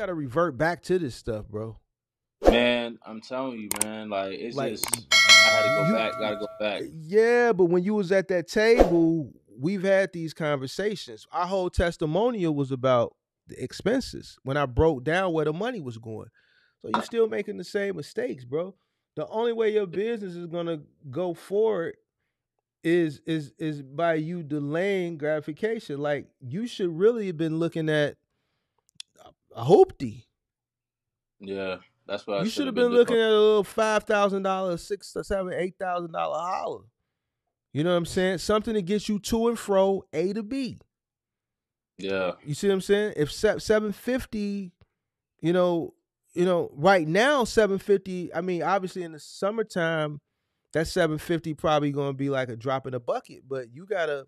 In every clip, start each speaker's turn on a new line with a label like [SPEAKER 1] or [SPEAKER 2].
[SPEAKER 1] gotta revert back to this stuff, bro.
[SPEAKER 2] Man, I'm telling you, man. Like it's
[SPEAKER 1] Like
[SPEAKER 2] just I had to go
[SPEAKER 1] you,
[SPEAKER 2] back. Got to go back.
[SPEAKER 1] yeah, but when you was at that table, we've had these conversations. Our whole testimonial was about the expenses when I broke down where the money was going. So you still making the same mistakes, bro. The only way your business is gonna go forward is by you delaying gratification. Like you should really have been looking at a hoopty.
[SPEAKER 2] Yeah, that's what I
[SPEAKER 1] You
[SPEAKER 2] should
[SPEAKER 1] should
[SPEAKER 2] have
[SPEAKER 1] have
[SPEAKER 2] been
[SPEAKER 1] been
[SPEAKER 2] doing.
[SPEAKER 1] looking at a little $5,000, $6 or $7, $8,000 holler. You know what I'm saying? Something to get you to and fro A to B.
[SPEAKER 2] Yeah,
[SPEAKER 1] You see what I'm saying? If 750, you know, right now 750. I mean, obviously in the summertime, that 750 probably gonna be like a drop in the bucket. But you gotta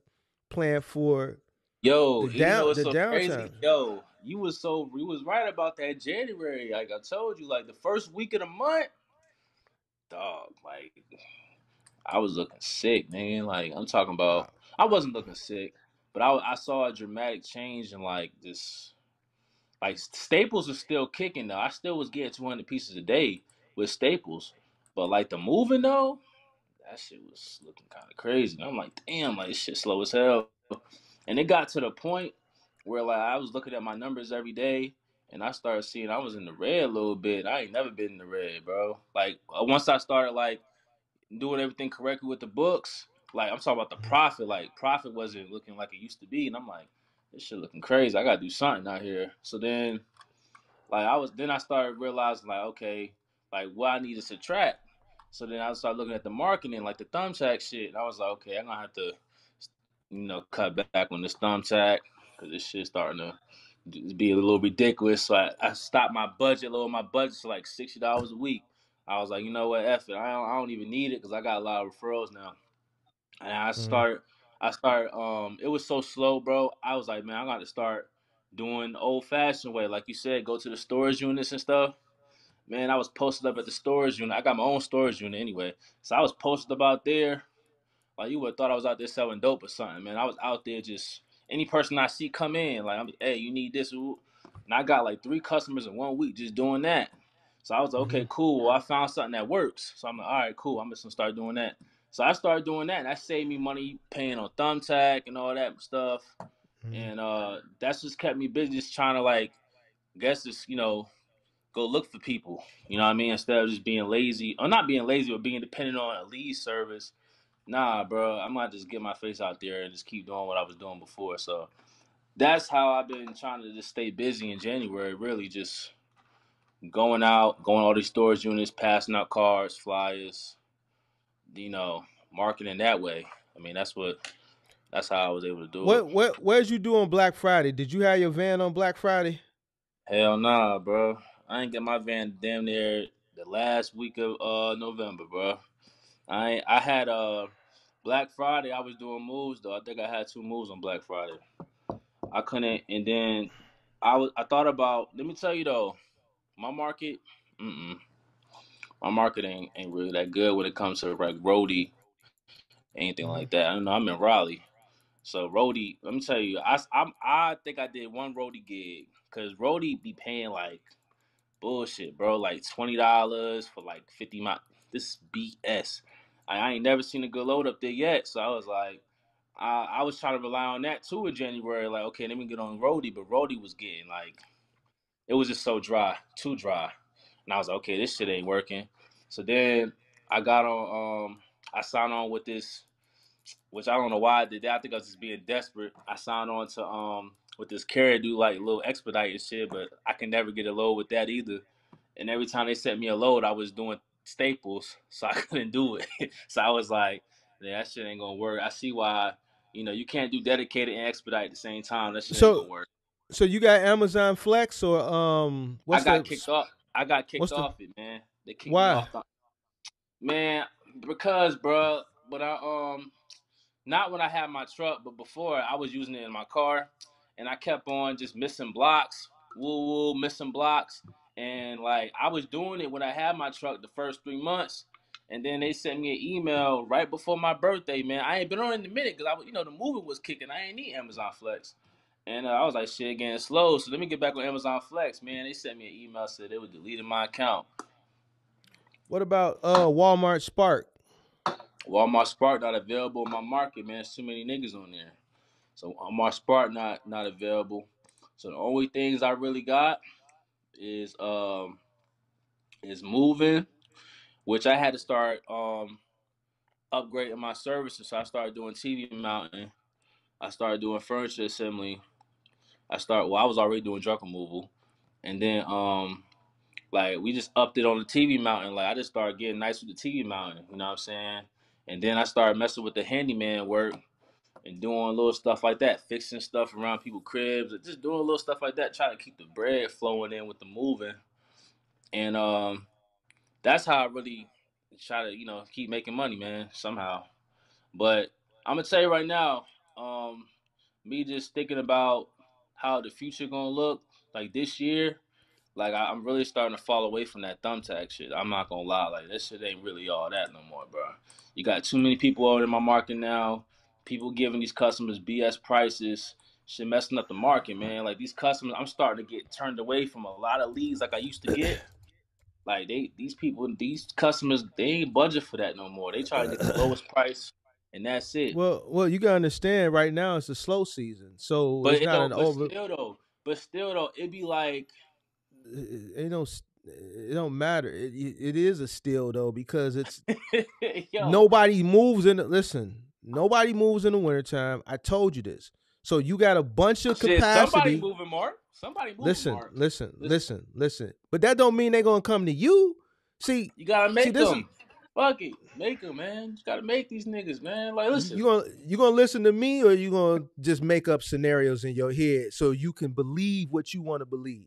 [SPEAKER 1] plan for
[SPEAKER 2] yo, you know it's
[SPEAKER 1] the
[SPEAKER 2] so crazy.
[SPEAKER 1] downtime.
[SPEAKER 2] Yo, you was right about that January. Like I told you, like the first week of the month, dog. Like I was looking sick, man. Like I'm talking about, I wasn't looking sick, but I saw a dramatic change in like this. Like Staples was still kicking though. I still was getting 200 pieces a day with Staples, but like the moving though, that shit was looking kind of crazy. And I'm like, damn, like this shit slow as hell. And it got to the point where like I was looking at my numbers every day, and I started seeing I was in the red a little bit. I ain't never been in the red, bro. Like once I started like doing everything correctly with the books, like I'm talking about the profit. Like profit wasn't looking like it used to be, and I'm like, this shit looking crazy. I gotta do something out here. So then like I started realizing like, okay, like what I need to subtract. So then I started looking at the marketing, like the thumbtack shit. And I was like, okay, I'm gonna have to, cut back on this thumbtack because this shit's starting to be a little ridiculous. So I stopped my budget, lower my budget to like $60 a week. I was like, you know what, F it. I don't even need it because I got a lot of referrals now. And
[SPEAKER 1] Mhm.
[SPEAKER 2] I started it was so slow, bro. I was like, man, I got to start doing the old fashioned way. Like you said, go to the storage units and stuff. Man, I was posted up at the storage unit. I got my own storage unit anyway. So I was posted up out there. Like you would have thought I was out there selling dope or something, man. I was out there just any person I see come in, like, hey, you need this, and I got like 3 customers in 1 week just doing that. So I was like, okay,
[SPEAKER 1] Mhm.
[SPEAKER 2] cool. Well, I found something that works. So I'm like, all right, cool. I'm just gonna start doing that. So I started doing that, and that saved me money paying on Thumbtack and all that stuff.
[SPEAKER 1] Mhm.
[SPEAKER 2] And that's just kept me busy, just trying to like, guess just go look for people. You know what I mean? Instead of just being lazy, or not being lazy, but being dependent on a lead service. Nah, bro, I'm gonna just get my face out there and just keep doing what I was doing before. So that's how I've been trying to just stay busy in January. Really, just going out, going to all these storage units, passing out cards, flyers, you know, marketing that way. I mean, that's how I was able to do it.
[SPEAKER 1] Where'd you do on Black Friday? Did you have your van on Black Friday?
[SPEAKER 2] Hell nah, bro. I ain't get my van damn near the last week of November, bro. I had Black Friday. I was doing moves though. I think I had 2 moves on Black Friday. I couldn't, and then I thought about. Let me tell you though, my market, mm-mm, my market ain't really that good when it comes to like roadie, anything
[SPEAKER 1] Mhm.
[SPEAKER 2] like that. I don't know. I'm in Raleigh, so roadie. Let me tell you, I think I did one roadie gig because roadie be paying like bullshit, bro. Like $20 for like 50 miles. This is BS. I ain't never seen a good load up there yet, so I was like. I was trying to rely on that too in January. Like, okay, let me get on roadie, but roadie was getting like it was just so dry, too dry. And I was like, okay, this shit ain't working. So then I got on, I signed on with this, which I don't know why I did that. I think I was just being desperate. I signed on to with this carrier do like little expedite and shit, but I can never get a load with that either. And every time they sent me a load, I was doing staples, so I couldn't do it. So I was like, yeah, that shit ain't gonna work. I see why, you can't do dedicated and expedite at the same time. That shit ain't
[SPEAKER 1] So
[SPEAKER 2] gonna work.
[SPEAKER 1] so you got Amazon Flex or
[SPEAKER 2] I got kicked off. I got kicked
[SPEAKER 1] what's the
[SPEAKER 2] off it, man. They kicked me
[SPEAKER 1] why?
[SPEAKER 2] off. Man, because, bro, but not when I had my truck, but before I was using it in my car, and I kept on just missing blocks, woo woo, missing blocks, and like I was doing it when I had my truck the first 3 months, and then they sent me an email right before my birthday, man. I ain't been on it in a minute because the movie was kicking. I ain't need Amazon Flex, And I was like, shit, getting slow. So let me get back on Amazon Flex, man. They sent me an email said they were deleting my account.
[SPEAKER 1] What about Walmart Spark?
[SPEAKER 2] Walmart Spark not available in my market, man. There's too many niggas on there. So Walmart Spark not available. So the only things I really got is moving, which I had to start upgrading my services. So I started doing TV mounting. I started doing furniture assembly. I was already doing truck removal. And then like we just upped it on the TV mounting. Like I just started getting nice with the TV mounting, you know what I'm saying? And then I started messing with the handyman work and doing little stuff like that, fixing stuff around people's cribs, and just doing little stuff like that, trying to keep the bread flowing in with the moving. And that's how I really try to, keep making money, man, somehow. But I'm gonna tell you right now, um, me just thinking about how the future gonna look like this year. Like I'm really starting to fall away from that thumbtack shit. I'm not gonna lie, like that shit ain't really all that no more, bro. You got too many people out in my market now. People giving these customers BS prices. Shit messing up the market, man. Like these customers, I'm starting to get turned away from a lot of leads like I used to get. Like these customers, they ain't budget for that no more. They try to get the lowest price, and that's it.
[SPEAKER 1] Well, you gotta understand. Right now, it's a slow season, so
[SPEAKER 2] But
[SPEAKER 1] it's
[SPEAKER 2] it
[SPEAKER 1] not
[SPEAKER 2] don't.
[SPEAKER 1] an over.
[SPEAKER 2] But still though, it be like,
[SPEAKER 1] It don't. It don't matter. It is a steal though because it's
[SPEAKER 2] yo,
[SPEAKER 1] nobody moves in. Listen, nobody moves in the wintertime. I told you this. So you got a bunch of
[SPEAKER 2] shit. Somebody
[SPEAKER 1] capacity.
[SPEAKER 2] moving, Mark. Somebody moving,
[SPEAKER 1] Listen,
[SPEAKER 2] Mark.
[SPEAKER 1] listen,
[SPEAKER 2] Listen,
[SPEAKER 1] listen, listen. But that don't mean they're gonna come to you. See,
[SPEAKER 2] you gotta
[SPEAKER 1] see,
[SPEAKER 2] make
[SPEAKER 1] this is
[SPEAKER 2] them. Fuck it, make them, man. You gotta make these niggas, man. Like, listen,
[SPEAKER 1] you gonna listen to me or you gonna just make up scenarios in your head so you can believe what you want to believe.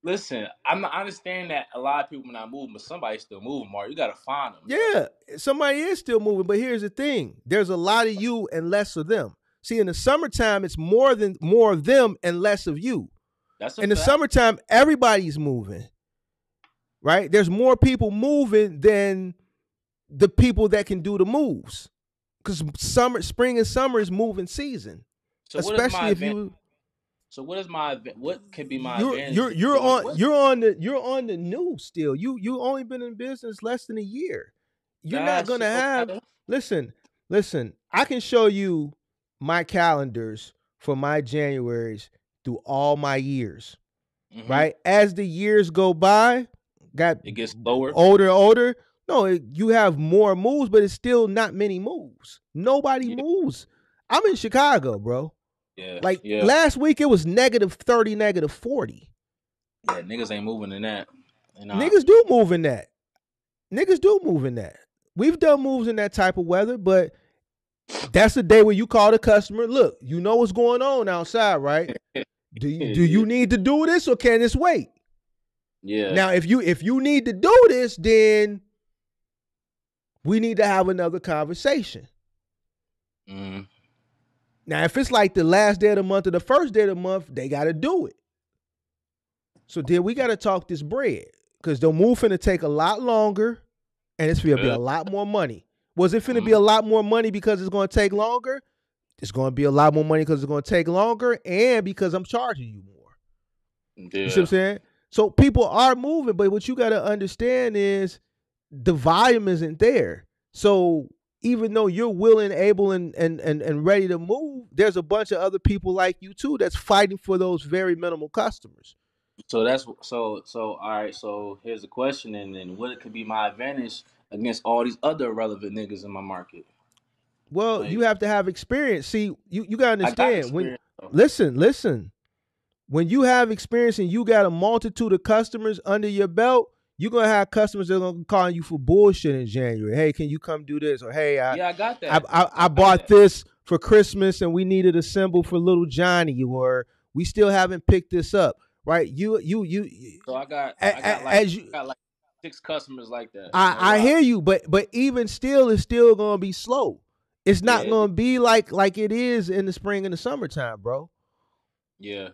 [SPEAKER 2] listen. I understand that a lot of people not moving, but somebody's still moving, Mark. You gotta find them, bro.
[SPEAKER 1] Yeah, somebody is still moving, but here's the thing: there's a lot of you and less of them. See, in the summertime, it's more of them and less of you.
[SPEAKER 2] That's a
[SPEAKER 1] In the
[SPEAKER 2] fact.
[SPEAKER 1] summertime, everybody's moving, right? There's more people moving than the people that can do the moves. Because spring and summer is moving season,
[SPEAKER 2] So what is
[SPEAKER 1] especially
[SPEAKER 2] my
[SPEAKER 1] if
[SPEAKER 2] advantage?
[SPEAKER 1] you
[SPEAKER 2] So what is my what can be my advantage to doing what?
[SPEAKER 1] you're on the new still. You only been in business less than a year. You're not
[SPEAKER 2] That
[SPEAKER 1] gonna
[SPEAKER 2] shit don't
[SPEAKER 1] have
[SPEAKER 2] matter.
[SPEAKER 1] listen, listen. I can show you my calendars for my Januaries through all my years.
[SPEAKER 2] Hmm.
[SPEAKER 1] Right as the years go by, got
[SPEAKER 2] It gets slower.
[SPEAKER 1] older and older. No, you have more moves, but it's still not many moves. Nobody
[SPEAKER 2] Yeah,
[SPEAKER 1] moves. I'm in Chicago, bro.
[SPEAKER 2] yeah,
[SPEAKER 1] Like
[SPEAKER 2] yeah.
[SPEAKER 1] last week, it was -30, -40.
[SPEAKER 2] Yeah, niggas ain't moving in that. They not.
[SPEAKER 1] Niggas do move in that. Niggas do move in that. We've done moves in that type of weather, but that's the day where you call the customer. Look, you know what's going on outside, right? Do
[SPEAKER 2] Yeah,
[SPEAKER 1] you need to do this or can this wait?
[SPEAKER 2] yeah.
[SPEAKER 1] Now, if you need to do this, then we need to have another conversation.
[SPEAKER 2] Mm.
[SPEAKER 1] Now, if it's like the last day of the month or the first day of the month, they got to do it. So then we got to talk this bread because the move finna take a lot longer and it's finna be a
[SPEAKER 2] Good.
[SPEAKER 1] lot more money. Was it finna be
[SPEAKER 2] Mm.
[SPEAKER 1] a lot more money because it's going to take longer? It's going to be a lot more money because it's going to take longer and because I'm charging you more. You see what I'm
[SPEAKER 2] Yeah.
[SPEAKER 1] saying? So people are moving, but what you got to understand is the volume isn't there. So even though you're willing, able, and ready to move, there's a bunch of other people like you too that's fighting for those very minimal customers.
[SPEAKER 2] So that's so all right. So here's the question, and then what could be my advantage against all these other irrelevant niggas in my market?
[SPEAKER 1] Well, you
[SPEAKER 2] Like
[SPEAKER 1] have to have experience. See, you gotta
[SPEAKER 2] I got
[SPEAKER 1] understand when
[SPEAKER 2] experience though.
[SPEAKER 1] listen. When you have experience and you got a multitude of customers under your belt, you're gonna have customers that are gonna call you for bullshit in January. Hey, can you come do this? Or hey,
[SPEAKER 2] Yeah, I got
[SPEAKER 1] I
[SPEAKER 2] that. I
[SPEAKER 1] I
[SPEAKER 2] got
[SPEAKER 1] bought
[SPEAKER 2] that.
[SPEAKER 1] this for Christmas and we needed a symbol for little Johnny, or we still haven't picked this up. Right?
[SPEAKER 2] So
[SPEAKER 1] as you
[SPEAKER 2] I got like 6 customers like that. No
[SPEAKER 1] I
[SPEAKER 2] lie.
[SPEAKER 1] hear you, but even still, it's still gonna be slow. It's not
[SPEAKER 2] Yeah,
[SPEAKER 1] gonna be like it is in the spring and the summertime, bro.
[SPEAKER 2] yeah,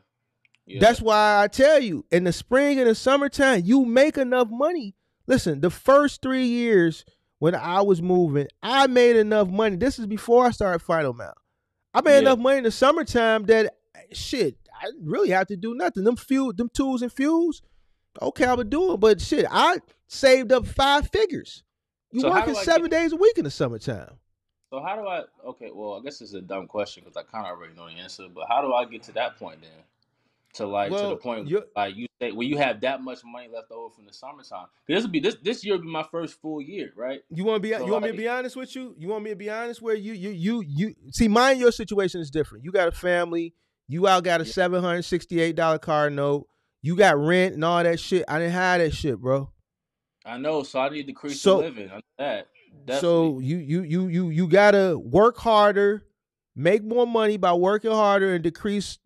[SPEAKER 2] yeah,
[SPEAKER 1] That's why I tell you, in the spring and the summertime, you make enough money. Listen, the first 3 years when I was moving, I made enough money. This is before I started Final Mount. I made
[SPEAKER 2] yeah.
[SPEAKER 1] enough money in the summertime that shit, I didn't really have to do nothing. Them tools and fuels, okay, I would do it. But shit, I saved up 5 figures. You
[SPEAKER 2] So how
[SPEAKER 1] working
[SPEAKER 2] do I get?
[SPEAKER 1] 7 days a week in the summertime.
[SPEAKER 2] So how do I? Okay, well, I guess it's a dumb question because I kind of already know the answer. But how do I get to that point then? To the
[SPEAKER 1] Well,
[SPEAKER 2] point
[SPEAKER 1] you
[SPEAKER 2] like you say when you have that much money left over from the summertime. This year will be my first full year, right?
[SPEAKER 1] you want to be
[SPEAKER 2] So
[SPEAKER 1] you want me to
[SPEAKER 2] like
[SPEAKER 1] be honest with you? You want me to be honest where you see mine your situation is different. You got a family, you out got a
[SPEAKER 2] yeah,
[SPEAKER 1] $768 car note, you got rent and all that shit. I didn't have that shit, bro.
[SPEAKER 2] I know. So I need to decrease the
[SPEAKER 1] So
[SPEAKER 2] living. I know that definitely.
[SPEAKER 1] so you gotta work harder, make more money by working harder and decrease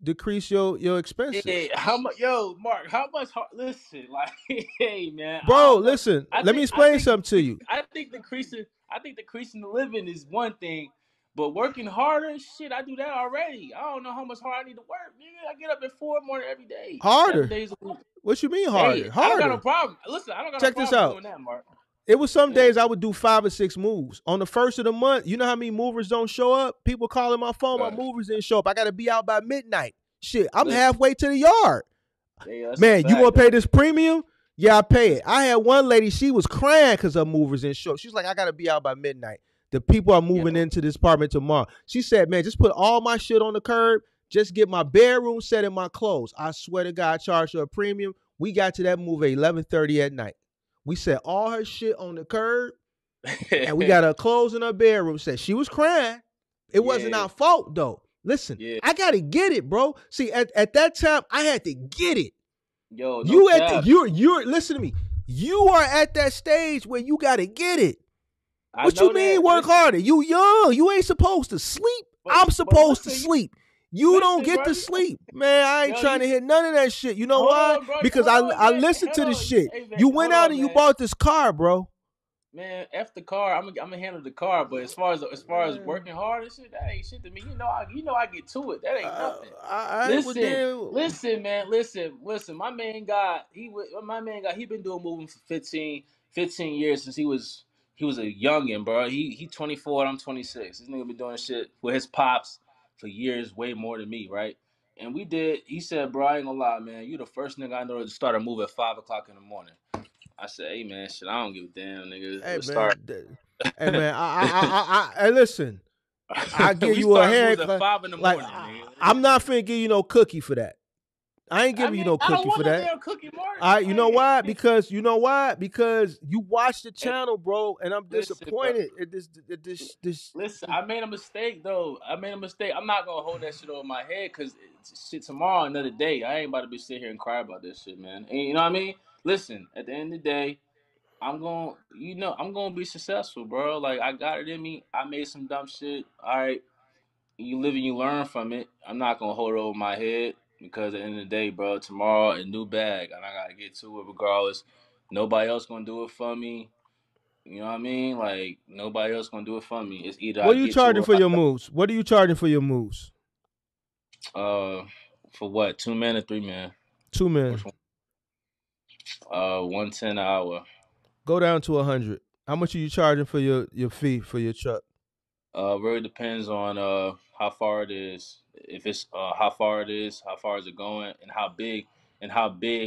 [SPEAKER 1] your
[SPEAKER 2] Hey,
[SPEAKER 1] expenses.
[SPEAKER 2] how much? Yo, Mark, how much? Listen, like, hey, man, I
[SPEAKER 1] Bro,
[SPEAKER 2] don't know.
[SPEAKER 1] listen,
[SPEAKER 2] I
[SPEAKER 1] let me
[SPEAKER 2] think, I
[SPEAKER 1] explain
[SPEAKER 2] think,
[SPEAKER 1] something to you.
[SPEAKER 2] I think decreasing the living is one thing, but working harder, shit, I do that already. I don't know how much harder I need to work, nigga. I get up at 4 in the morning every day, seven
[SPEAKER 1] Harder.
[SPEAKER 2] days a week.
[SPEAKER 1] What you mean
[SPEAKER 2] Hey,
[SPEAKER 1] harder?
[SPEAKER 2] I don't got no
[SPEAKER 1] Harder.
[SPEAKER 2] problem. Listen, I don't got no
[SPEAKER 1] Check this
[SPEAKER 2] problem
[SPEAKER 1] out.
[SPEAKER 2] doing that, Mark.
[SPEAKER 1] It was some
[SPEAKER 2] Yeah,
[SPEAKER 1] days I would do 5 or 6 moves. On the first of the month, you know how many movers don't show up? People calling my phone, my
[SPEAKER 2] right.
[SPEAKER 1] movers didn't show up. I gotta be out by midnight. Shit, I'm
[SPEAKER 2] Listen,
[SPEAKER 1] halfway to the yard.
[SPEAKER 2] yeah, that's a
[SPEAKER 1] Man, you
[SPEAKER 2] fact,
[SPEAKER 1] wanna pay
[SPEAKER 2] though.
[SPEAKER 1] this premium? Yeah, I pay it.
[SPEAKER 2] Listen,
[SPEAKER 1] I had one lady, she was crying because her movers didn't show up. She's like, I gotta be out by midnight. The people are moving
[SPEAKER 2] yo,
[SPEAKER 1] into this apartment tomorrow. She said, man, just put all my shit on the curb. Just get my bedroom set and my clothes. I swear to God, I charged her a premium. We got to that move at 11:30 at night. We set all her shit on the curb and we got her clothes in her bedroom. Said she was crying. It wasn't
[SPEAKER 2] yeah,
[SPEAKER 1] our fault though. Listen,
[SPEAKER 2] yeah.
[SPEAKER 1] I gotta get it, bro. See, at that time, I had to get it.
[SPEAKER 2] Yo, no
[SPEAKER 1] You at the
[SPEAKER 2] cap.
[SPEAKER 1] you're listen to me. You are at that stage where you gotta get it.
[SPEAKER 2] I
[SPEAKER 1] What you
[SPEAKER 2] know
[SPEAKER 1] mean
[SPEAKER 2] that.
[SPEAKER 1] work
[SPEAKER 2] Listen,
[SPEAKER 1] harder? You young. You ain't supposed to sleep. I'm
[SPEAKER 2] but
[SPEAKER 1] supposed to
[SPEAKER 2] listen,
[SPEAKER 1] sleep. You don't
[SPEAKER 2] listen,
[SPEAKER 1] get
[SPEAKER 2] bro.
[SPEAKER 1] to sleep. Man, I ain't
[SPEAKER 2] Yo,
[SPEAKER 1] trying
[SPEAKER 2] you
[SPEAKER 1] to hear none of that shit. You know
[SPEAKER 2] hold
[SPEAKER 1] why?
[SPEAKER 2] on, bro.
[SPEAKER 1] Because
[SPEAKER 2] Hold
[SPEAKER 1] I
[SPEAKER 2] on, man.
[SPEAKER 1] listened
[SPEAKER 2] Hold
[SPEAKER 1] to the
[SPEAKER 2] on.
[SPEAKER 1] shit.
[SPEAKER 2] Hey, man.
[SPEAKER 1] You went
[SPEAKER 2] Hold
[SPEAKER 1] out
[SPEAKER 2] on,
[SPEAKER 1] and you
[SPEAKER 2] man.
[SPEAKER 1] bought this car, bro.
[SPEAKER 2] Man, f the car. I'm gonna handle the car. But as far as
[SPEAKER 1] Man,
[SPEAKER 2] working hard and shit, that ain't shit to me. I get to it. That ain't nothing.
[SPEAKER 1] I well
[SPEAKER 2] Listen,
[SPEAKER 1] then.
[SPEAKER 2] man. Listen. My man got. He been doing moving for 15 years since he was a youngin, bro. He 24 and I'm 26. This nigga been doing shit with his pops for years, way more than me, right? And we did. He said, "Bro, I ain't gonna lie, man. You the first nigga I know to start a move at 5 o'clock in the morning." I said, "Hey, man, shit, I don't give a damn, nigga.
[SPEAKER 1] Hey
[SPEAKER 2] Let's start."
[SPEAKER 1] man, hey man, hey listen. I give
[SPEAKER 2] We
[SPEAKER 1] you a
[SPEAKER 2] start moves
[SPEAKER 1] hand
[SPEAKER 2] at
[SPEAKER 1] clap.
[SPEAKER 2] 5 in the
[SPEAKER 1] Like
[SPEAKER 2] morning, nigga.
[SPEAKER 1] I'm not finna give you no cookie for that. I ain't
[SPEAKER 2] I
[SPEAKER 1] giving you
[SPEAKER 2] mean,
[SPEAKER 1] no
[SPEAKER 2] I don't
[SPEAKER 1] cookie
[SPEAKER 2] want
[SPEAKER 1] for
[SPEAKER 2] no
[SPEAKER 1] that.
[SPEAKER 2] damn cookie, Mark.
[SPEAKER 1] All right, you know
[SPEAKER 2] Hey,
[SPEAKER 1] why? Because you know why? Because you watch the
[SPEAKER 2] hey,
[SPEAKER 1] channel, bro, and I'm
[SPEAKER 2] listen, bro.
[SPEAKER 1] disappointed at this.
[SPEAKER 2] Listen, I made a mistake though. I made a mistake. I'm not gonna hold that shit over my head because shit tomorrow, another day. I ain't about to be sitting here and cry about this shit, man. And you know what I mean? Listen, at the end of the day, I'm gonna be successful, bro. Like I got it in me. I made some dumb shit. All right, you live and you learn from it. I'm not gonna hold it over my head because at the end of the day, bro, tomorrow a new bag and I gotta get to it regardless. Nobody else gonna do it for me. You know what I mean? Like nobody else gonna do it for me. It's either I
[SPEAKER 1] What are you
[SPEAKER 2] get to
[SPEAKER 1] charging
[SPEAKER 2] it
[SPEAKER 1] for
[SPEAKER 2] or
[SPEAKER 1] your moves? What are you charging for your moves?
[SPEAKER 2] for what? 2 men or 3 men?
[SPEAKER 1] Two
[SPEAKER 2] Which
[SPEAKER 1] men.
[SPEAKER 2] one? 110 an hour.
[SPEAKER 1] Go down to 100. How much are you charging for your fee for your truck?
[SPEAKER 2] Really depends on how far it is. If it's how far it is, how far is it going, and how big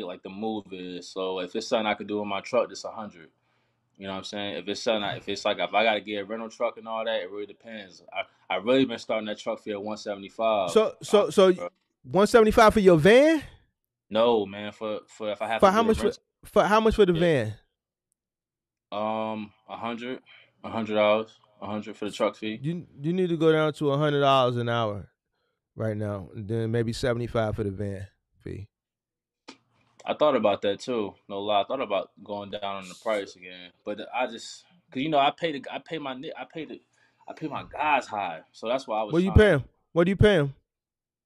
[SPEAKER 2] like the move is. So if it's something I could do in my truck, it's 100. You know what I'm saying? If it's something, if it's like if I gotta get a rental truck and all that, it really depends. I really been starting that truck fee at 175.
[SPEAKER 1] So 175 for your van?
[SPEAKER 2] No man, for if I have
[SPEAKER 1] For
[SPEAKER 2] to
[SPEAKER 1] how
[SPEAKER 2] get a
[SPEAKER 1] much
[SPEAKER 2] rental,
[SPEAKER 1] for how much for the
[SPEAKER 2] yeah,
[SPEAKER 1] van?
[SPEAKER 2] 100, $100 for the truck fee.
[SPEAKER 1] You need to go down to $100 an hour right now, and then maybe 75 for the van fee.
[SPEAKER 2] I thought about that too. No lie, I thought about going down on the price again, but I just because I pay my guys high, so that's why I was
[SPEAKER 1] What do you
[SPEAKER 2] trying
[SPEAKER 1] pay
[SPEAKER 2] to.
[SPEAKER 1] him? What do you pay him?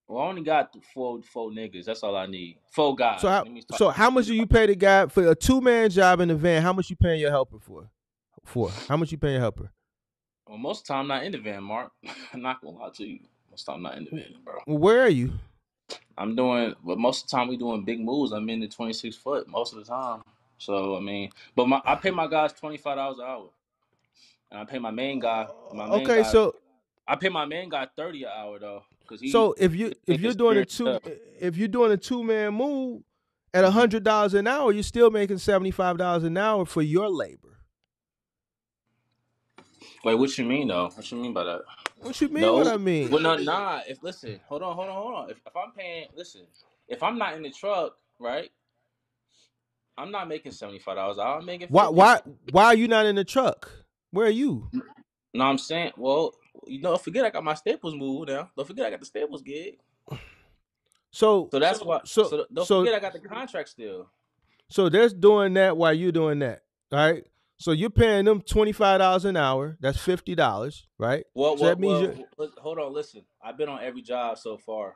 [SPEAKER 2] Well, I only got four niggas. That's all I need. Four guys. Let me talk.
[SPEAKER 1] So how much do you pay the guy for a 2 man job in the van? How much you paying your helper for? For how much you paying your helper?
[SPEAKER 2] Well, most of the time I'm not in the van, Mark. I'm not gonna lie to you. Most of the time I'm not in the van, bro.
[SPEAKER 1] Where are you?
[SPEAKER 2] But most of the time we doing big moves. I'm in the 26 foot most of the time. So I mean, I pay my guys $25 an hour, and I pay my main guy. My main
[SPEAKER 1] Okay,
[SPEAKER 2] guy, I pay my man got 30 an hour though, cause
[SPEAKER 1] So if
[SPEAKER 2] he
[SPEAKER 1] you're doing a
[SPEAKER 2] experienced
[SPEAKER 1] two
[SPEAKER 2] stuff.
[SPEAKER 1] if you're doing a 2-man move at
[SPEAKER 2] Hmm.
[SPEAKER 1] $100 an hour, you're still making $75 an hour for your labor.
[SPEAKER 2] Wait, what you mean though? What you mean by that?
[SPEAKER 1] What you mean? What
[SPEAKER 2] No,
[SPEAKER 1] I mean?
[SPEAKER 2] well, no, nah. If listen, hold on. If I'm paying, listen, if I'm not in the truck, right, I'm not making $75 an hour. I'm making
[SPEAKER 1] Why
[SPEAKER 2] 50.
[SPEAKER 1] why why are you not in the truck? Where are you?
[SPEAKER 2] No, I'm saying, well, don't forget I got my Staples move now. Don't forget I got the Staples gig.
[SPEAKER 1] So
[SPEAKER 2] So that's why.
[SPEAKER 1] so
[SPEAKER 2] So don't
[SPEAKER 1] so
[SPEAKER 2] forget I got the contract still.
[SPEAKER 1] so they're doing that while you're doing that, right? So you're paying them $25 an hour. That's $50, right? So that means you're
[SPEAKER 2] Hold on, listen. I've been on every job so far,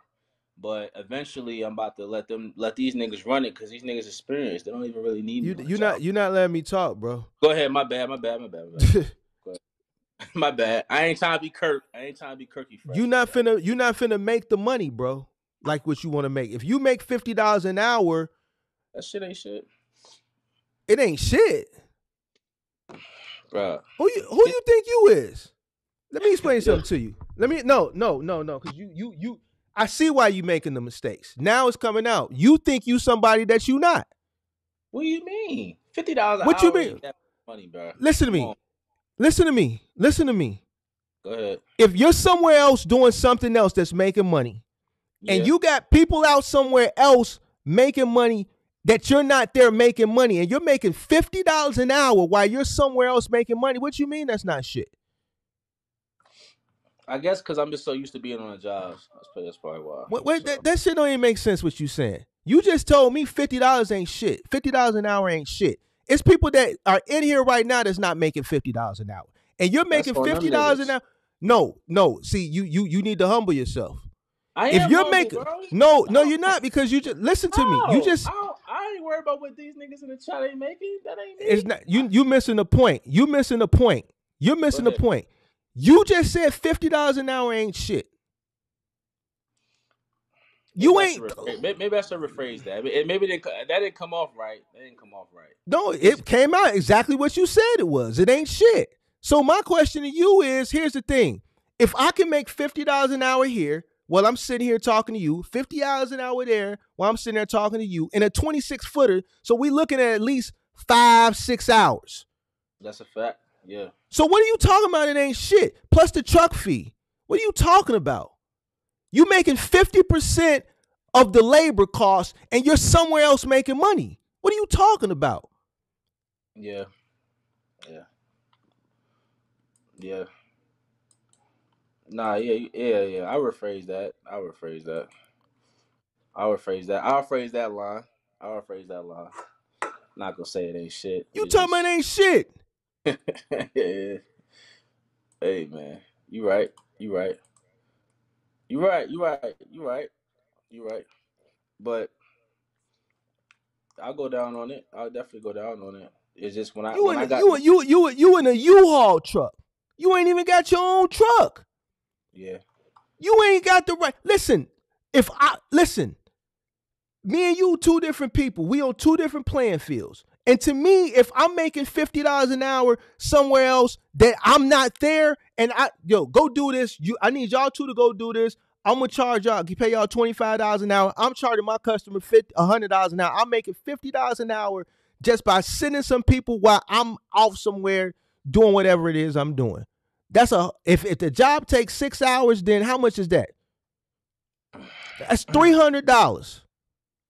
[SPEAKER 2] but eventually I'm about to let these niggas run it because these niggas experienced. They don't even really need me on the job.
[SPEAKER 1] you're not letting me talk, bro.
[SPEAKER 2] Go ahead. My bad. Go ahead. My bad. I ain't trying to be Kirk. I ain't trying to be Kirky fresh, my bad.
[SPEAKER 1] You not finna make the money, bro. Like what you want to make. If you make $50 an hour,
[SPEAKER 2] That shit ain't shit,
[SPEAKER 1] it ain't shit.
[SPEAKER 2] bro.
[SPEAKER 1] Who you think you is? Let me explain something to you. Let me no, because you I see why you making the mistakes. Now it's coming out. You think you somebody that you not.
[SPEAKER 2] What do you mean? $50 an
[SPEAKER 1] What you
[SPEAKER 2] hour
[SPEAKER 1] mean?
[SPEAKER 2] ain't that much money, bro.
[SPEAKER 1] Listen to
[SPEAKER 2] Come
[SPEAKER 1] me.
[SPEAKER 2] on,
[SPEAKER 1] Listen to me. Listen to me.
[SPEAKER 2] go ahead.
[SPEAKER 1] If you're somewhere else doing something else that's making money, and
[SPEAKER 2] Yeah,
[SPEAKER 1] you got people out somewhere else making money that you're not there making money, and you're making $50 an hour while you're somewhere else making money, what you mean that's not shit?
[SPEAKER 2] I guess because I'm just so used to being on the jobs. That's probably why. So
[SPEAKER 1] That shit don't even make sense what you saying. You just told me $50 ain't shit. $50 an hour ain't shit. It's people that are in here right now that's not making $50 an hour. And you're
[SPEAKER 2] that's
[SPEAKER 1] making
[SPEAKER 2] on them
[SPEAKER 1] $50 an
[SPEAKER 2] niggas.
[SPEAKER 1] hour. No. See, you need to humble yourself.
[SPEAKER 2] I
[SPEAKER 1] If
[SPEAKER 2] am
[SPEAKER 1] you're
[SPEAKER 2] humble,
[SPEAKER 1] making
[SPEAKER 2] bro.
[SPEAKER 1] no,
[SPEAKER 2] How?
[SPEAKER 1] you're not because you just listen to me. You
[SPEAKER 2] How?
[SPEAKER 1] just
[SPEAKER 2] I ain't worried about what these niggas in the chat ain't making. That ain't
[SPEAKER 1] it's
[SPEAKER 2] me.
[SPEAKER 1] not you missing the point. You missing the point. You're
[SPEAKER 2] Go
[SPEAKER 1] missing the
[SPEAKER 2] ahead.
[SPEAKER 1] point. You just said $50 an hour ain't shit.
[SPEAKER 2] Maybe
[SPEAKER 1] You
[SPEAKER 2] I should
[SPEAKER 1] ain't
[SPEAKER 2] rephrase. Maybe I should rephrase that. Maybe that didn't come off right. That didn't come off right.
[SPEAKER 1] no,
[SPEAKER 2] It's
[SPEAKER 1] it came out exactly what you said it was. It ain't shit. So my question to you is, here's the thing. If I can make $50 an hour here while I'm sitting here talking to you, $50 an hour there while I'm sitting there talking to you, in a 26-footer, so we looking at least 5-6 hours.
[SPEAKER 2] that's a fact. Yeah.
[SPEAKER 1] So what are you talking about? It ain't shit. Plus the truck fee. What are you talking about? You making 50% of the labor cost and you're somewhere else making money. What are you talking about?
[SPEAKER 2] Yeah. Yeah. Yeah. Nah. Yeah. I'll phrase that line. I'll phrase that line. Not gonna say it ain't shit.
[SPEAKER 1] You
[SPEAKER 2] It's
[SPEAKER 1] talking about
[SPEAKER 2] just.
[SPEAKER 1] ain't shit.
[SPEAKER 2] Yeah. Hey man, you right. You right. You right. You right. You right. You right. But I'll go down on it. I'll definitely go down on it. It's just
[SPEAKER 1] You
[SPEAKER 2] when
[SPEAKER 1] in
[SPEAKER 2] I got the
[SPEAKER 1] you in a U-Haul truck. You ain't even got your own truck.
[SPEAKER 2] yeah.
[SPEAKER 1] You ain't got the right. Listen, me and you two different people. We on two different playing fields. And to me, if I'm making $50 an hour somewhere else that I'm not there, and go do this. I need y'all two to go do this. I'm gonna charge y'all, pay y'all $25 an hour. I'm charging my customer $100 an hour. I'm making $50 an hour just by sending some people while I'm off somewhere doing whatever it is I'm doing. If the job takes 6 hours, then how much is that? That's $300.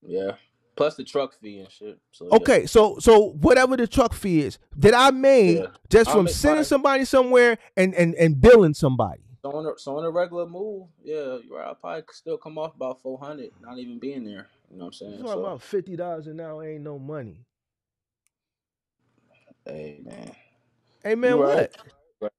[SPEAKER 2] Yeah. Plus the truck fee and shit. So yeah.
[SPEAKER 1] Okay, so whatever the truck fee is that I made
[SPEAKER 2] Yeah.
[SPEAKER 1] just
[SPEAKER 2] I'll
[SPEAKER 1] from
[SPEAKER 2] make
[SPEAKER 1] sending
[SPEAKER 2] my
[SPEAKER 1] somebody somewhere and billing somebody.
[SPEAKER 2] so on a regular move, yeah, you're right. I'll probably still come off about 400, not even being there. You know what I'm
[SPEAKER 1] You
[SPEAKER 2] saying?
[SPEAKER 1] talking
[SPEAKER 2] So
[SPEAKER 1] about $50 an hour ain't no money.
[SPEAKER 2] hey man.
[SPEAKER 1] Hey
[SPEAKER 2] You
[SPEAKER 1] man,
[SPEAKER 2] right.
[SPEAKER 1] what?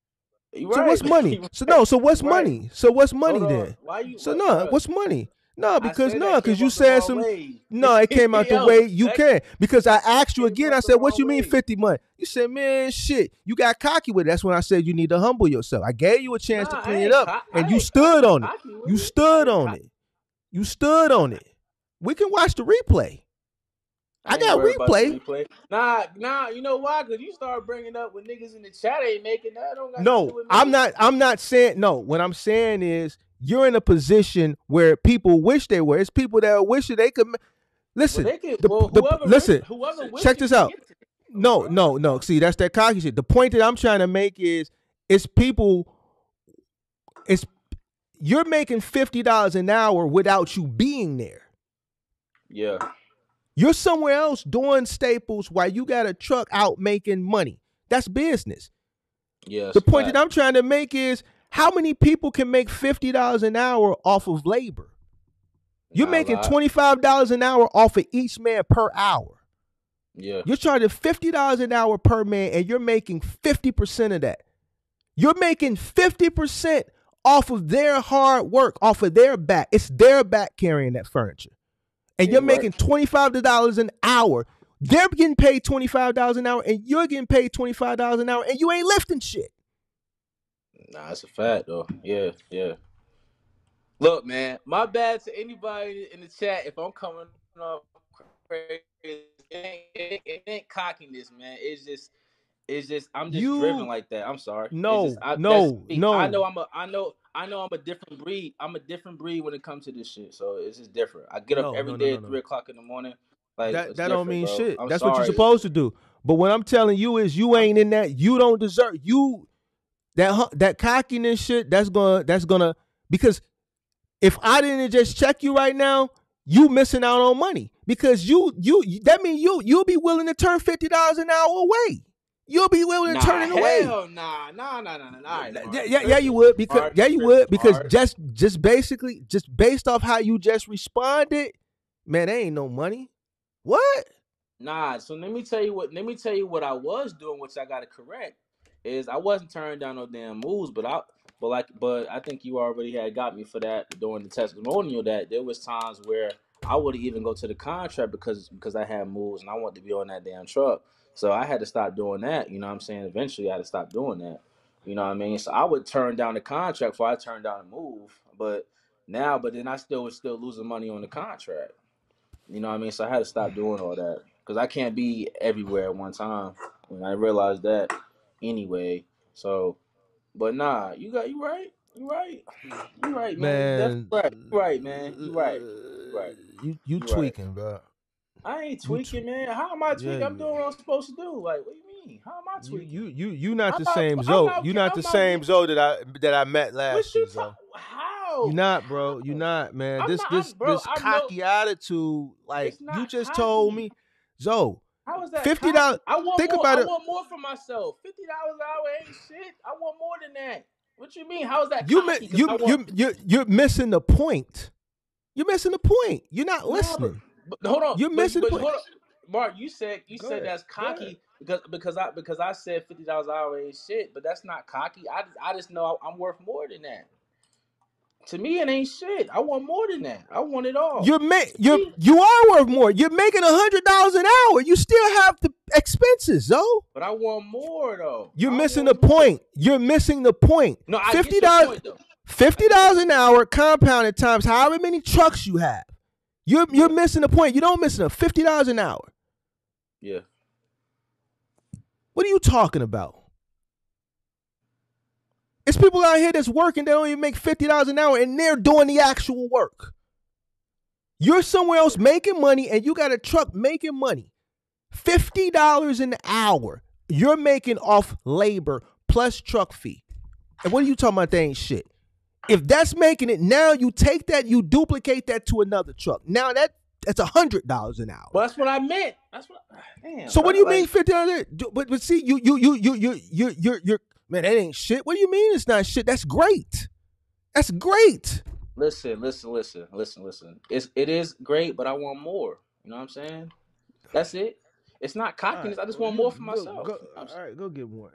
[SPEAKER 2] You
[SPEAKER 1] So
[SPEAKER 2] right.
[SPEAKER 1] what's money?
[SPEAKER 2] You
[SPEAKER 1] So
[SPEAKER 2] right.
[SPEAKER 1] no, so
[SPEAKER 2] You
[SPEAKER 1] what's
[SPEAKER 2] right.
[SPEAKER 1] money? So what's money
[SPEAKER 2] Hold on.
[SPEAKER 1] then?
[SPEAKER 2] Why you
[SPEAKER 1] So
[SPEAKER 2] what
[SPEAKER 1] no,
[SPEAKER 2] bro?
[SPEAKER 1] what's money? No,
[SPEAKER 2] I said that
[SPEAKER 1] because
[SPEAKER 2] came
[SPEAKER 1] you
[SPEAKER 2] off the
[SPEAKER 1] said
[SPEAKER 2] wrong
[SPEAKER 1] some.
[SPEAKER 2] way.
[SPEAKER 1] No, it came out the
[SPEAKER 2] Yo,
[SPEAKER 1] way you can. Because I
[SPEAKER 2] that
[SPEAKER 1] asked you
[SPEAKER 2] came
[SPEAKER 1] again.
[SPEAKER 2] off
[SPEAKER 1] I
[SPEAKER 2] the
[SPEAKER 1] said, "What
[SPEAKER 2] wrong
[SPEAKER 1] you mean
[SPEAKER 2] way.
[SPEAKER 1] 50 months?" You said, "Man, shit, you got cocky with it." That's when I said you need to humble yourself. I gave you a chance to
[SPEAKER 2] Nah,
[SPEAKER 1] clean it up, and you
[SPEAKER 2] I
[SPEAKER 1] stood
[SPEAKER 2] ain't
[SPEAKER 1] on it.
[SPEAKER 2] cocky with
[SPEAKER 1] You
[SPEAKER 2] it. I
[SPEAKER 1] stood
[SPEAKER 2] ain't
[SPEAKER 1] on
[SPEAKER 2] cocky.
[SPEAKER 1] it. You stood on it. We can watch the replay. I
[SPEAKER 2] I ain't
[SPEAKER 1] got
[SPEAKER 2] worried about the
[SPEAKER 1] replay.
[SPEAKER 2] replay. Nah. You know why? Because you start bringing up when niggas in the chat ain't making that. Don't got nothing to do
[SPEAKER 1] No,
[SPEAKER 2] with
[SPEAKER 1] I'm
[SPEAKER 2] me.
[SPEAKER 1] not. I'm not saying no. What I'm saying is you're in a position where people wish they were. It's people that wish that they could.
[SPEAKER 2] Well,
[SPEAKER 1] Listen.
[SPEAKER 2] they can.
[SPEAKER 1] The
[SPEAKER 2] Well,
[SPEAKER 1] the listen.
[SPEAKER 2] whoever wish
[SPEAKER 1] Check
[SPEAKER 2] it
[SPEAKER 1] this
[SPEAKER 2] can
[SPEAKER 1] out.
[SPEAKER 2] get to it.
[SPEAKER 1] No,
[SPEAKER 2] Bro,
[SPEAKER 1] no, no. See, that's that cocky shit. The point that I'm trying to make is, it's people. It's you're making $50 an hour without you being there.
[SPEAKER 2] yeah.
[SPEAKER 1] You're somewhere else doing staples while you got a truck out making money. That's business.
[SPEAKER 2] Yeah,
[SPEAKER 1] The
[SPEAKER 2] it's a
[SPEAKER 1] point that
[SPEAKER 2] fact.
[SPEAKER 1] I'm trying to make is, how many people can make $50 an hour off of labor? You're
[SPEAKER 2] Not a
[SPEAKER 1] making
[SPEAKER 2] lot.
[SPEAKER 1] $25 an hour off of each man per hour.
[SPEAKER 2] Yeah.
[SPEAKER 1] You're charging $50 an hour per man, and you're making 50% of that. You're making 50% off of their hard work, off of their back. It's their back carrying that furniture. And
[SPEAKER 2] Yeah,
[SPEAKER 1] you're
[SPEAKER 2] you right.
[SPEAKER 1] making $25 an hour. They're getting paid $25 an hour, and you're getting paid $25 an hour, and you ain't lifting shit.
[SPEAKER 2] Nah, it's a fact though. Yeah, yeah. Look, man, my bad to anybody in the chat if I'm coming off crazy. It ain't cockiness, man. It's just I'm just driven
[SPEAKER 1] You
[SPEAKER 2] like that. I'm sorry. It's just
[SPEAKER 1] no,
[SPEAKER 2] that's
[SPEAKER 1] no,
[SPEAKER 2] me. I
[SPEAKER 1] no,
[SPEAKER 2] know I'm a different breed. I'm a different breed when it comes to this shit. So it's just different. I get up
[SPEAKER 1] no,
[SPEAKER 2] every
[SPEAKER 1] no, no,
[SPEAKER 2] day
[SPEAKER 1] no,
[SPEAKER 2] at
[SPEAKER 1] no.
[SPEAKER 2] 3 o'clock in the morning. Like
[SPEAKER 1] That
[SPEAKER 2] it's
[SPEAKER 1] that don't
[SPEAKER 2] different,
[SPEAKER 1] mean
[SPEAKER 2] bro.
[SPEAKER 1] shit.
[SPEAKER 2] I'm
[SPEAKER 1] That's what you're
[SPEAKER 2] sorry.
[SPEAKER 1] supposed to do. But what I'm telling you is, you
[SPEAKER 2] I'm
[SPEAKER 1] ain't in that. You don't deserve that cockiness shit. That's gonna because if I didn't just check you right now, you missing out on money, because you that means you'll be willing to turn $50 an hour away. You'll be willing to turn
[SPEAKER 2] Nah,
[SPEAKER 1] it away.
[SPEAKER 2] hell nah. Nah. All right, Mark, you
[SPEAKER 1] Yeah, you
[SPEAKER 2] tripping.
[SPEAKER 1] would, because
[SPEAKER 2] Mark, you tripping, Mark.
[SPEAKER 1] just basically, just based off how you just responded, man, there ain't no money. What?
[SPEAKER 2] Nah, so let me tell you what I was doing, which I gotta correct, is I wasn't turning down no damn moves, but I think you already had got me for that during the testimonial, that there was times where I would even go to the contract because I had moves and I wanted to be on that damn truck. So I had to stop doing that, you know what I'm saying? Eventually I had to stop doing that. You know what I mean? So I would turn down the contract before I turned down the move. But then I still was still losing money on the contract. You know what I mean? So I had to stop doing all that because I can't be everywhere at one time. And I realized that anyway. So, but nah, you right. You right, man. You definitely
[SPEAKER 1] Man,
[SPEAKER 2] right. You right, man. You right. You right.
[SPEAKER 1] you
[SPEAKER 2] You right.
[SPEAKER 1] tweaking, bro.
[SPEAKER 2] I ain't
[SPEAKER 1] You tw-
[SPEAKER 2] tweaking, man. How am I
[SPEAKER 1] yeah,
[SPEAKER 2] tweaking? I'm doing what I'm supposed to do. Like, what do you mean? How am I tweaking?
[SPEAKER 1] you not
[SPEAKER 2] I'm
[SPEAKER 1] the
[SPEAKER 2] not.
[SPEAKER 1] same
[SPEAKER 2] I'm
[SPEAKER 1] Zoe.
[SPEAKER 2] not.
[SPEAKER 1] You not the
[SPEAKER 2] I'm not
[SPEAKER 1] same
[SPEAKER 2] getting.
[SPEAKER 1] Zoe that I met
[SPEAKER 2] What
[SPEAKER 1] last
[SPEAKER 2] you
[SPEAKER 1] year, Zoe.
[SPEAKER 2] talk?
[SPEAKER 1] You
[SPEAKER 2] How?
[SPEAKER 1] not, bro. You
[SPEAKER 2] How?
[SPEAKER 1] not, man.
[SPEAKER 2] I'm
[SPEAKER 1] This
[SPEAKER 2] not.
[SPEAKER 1] this
[SPEAKER 2] Bro.
[SPEAKER 1] this
[SPEAKER 2] I'm no.
[SPEAKER 1] cocky attitude, like
[SPEAKER 2] It's
[SPEAKER 1] you
[SPEAKER 2] not
[SPEAKER 1] just told
[SPEAKER 2] cocky.
[SPEAKER 1] me, Zoe.
[SPEAKER 2] How is that
[SPEAKER 1] $50.
[SPEAKER 2] cocky? I want
[SPEAKER 1] Think
[SPEAKER 2] more.
[SPEAKER 1] about
[SPEAKER 2] I
[SPEAKER 1] it.
[SPEAKER 2] want more for myself. $50 an hour ain't shit. I want more than that. What you mean? How is that
[SPEAKER 1] You
[SPEAKER 2] cocky? Because I want.
[SPEAKER 1] you're missing the point. You're missing the point. You're not
[SPEAKER 2] Nah,
[SPEAKER 1] listening.
[SPEAKER 2] but hold on.
[SPEAKER 1] You're
[SPEAKER 2] But
[SPEAKER 1] missing the
[SPEAKER 2] but
[SPEAKER 1] point.
[SPEAKER 2] hold on. Mark, you
[SPEAKER 1] Go
[SPEAKER 2] said
[SPEAKER 1] ahead.
[SPEAKER 2] that's
[SPEAKER 1] Go ahead.
[SPEAKER 2] cocky because I said $50 an hour ain't shit. But that's not cocky. I just know I'm worth more than that. To me, it ain't shit. I want more than that. I want it all. See?
[SPEAKER 1] You are worth more. You're making $100 an hour. You still have the expenses, Zoe.
[SPEAKER 2] But I want more though.
[SPEAKER 1] You're
[SPEAKER 2] I
[SPEAKER 1] missing the
[SPEAKER 2] want more.
[SPEAKER 1] point. You're missing the point.
[SPEAKER 2] No, I
[SPEAKER 1] Fifty
[SPEAKER 2] get your
[SPEAKER 1] dollars,
[SPEAKER 2] point though. I
[SPEAKER 1] fifty
[SPEAKER 2] get your
[SPEAKER 1] dollars
[SPEAKER 2] point.
[SPEAKER 1] an hour compounded times however many trucks you have. You're
[SPEAKER 2] Yeah,
[SPEAKER 1] missing the point. You don't miss enough. $50 an hour.
[SPEAKER 2] yeah.
[SPEAKER 1] What are you talking about? It's people out here that's working that don't even make $50 an hour, and they're doing the actual work. You're somewhere else making money, and you got a truck making money. $50 an hour. You're making off labor plus truck fee. And what are you talking about? That ain't shit. If that's making it, now you take that, you duplicate that to another truck. Now that's $100 an hour.
[SPEAKER 2] Well, that's what I meant. That's what. Damn,
[SPEAKER 1] So what
[SPEAKER 2] bro.
[SPEAKER 1] do you mean
[SPEAKER 2] Like,
[SPEAKER 1] $50? But see, you're man, that ain't shit. What do you mean it's not shit? That's great. That's great.
[SPEAKER 2] listen. It is great, but I want more. You know what I'm saying? That's it. It's not
[SPEAKER 1] All right,
[SPEAKER 2] cockiness. I just
[SPEAKER 1] well,
[SPEAKER 2] want
[SPEAKER 1] you
[SPEAKER 2] more for
[SPEAKER 1] go.
[SPEAKER 2] myself.
[SPEAKER 1] All right, go get more.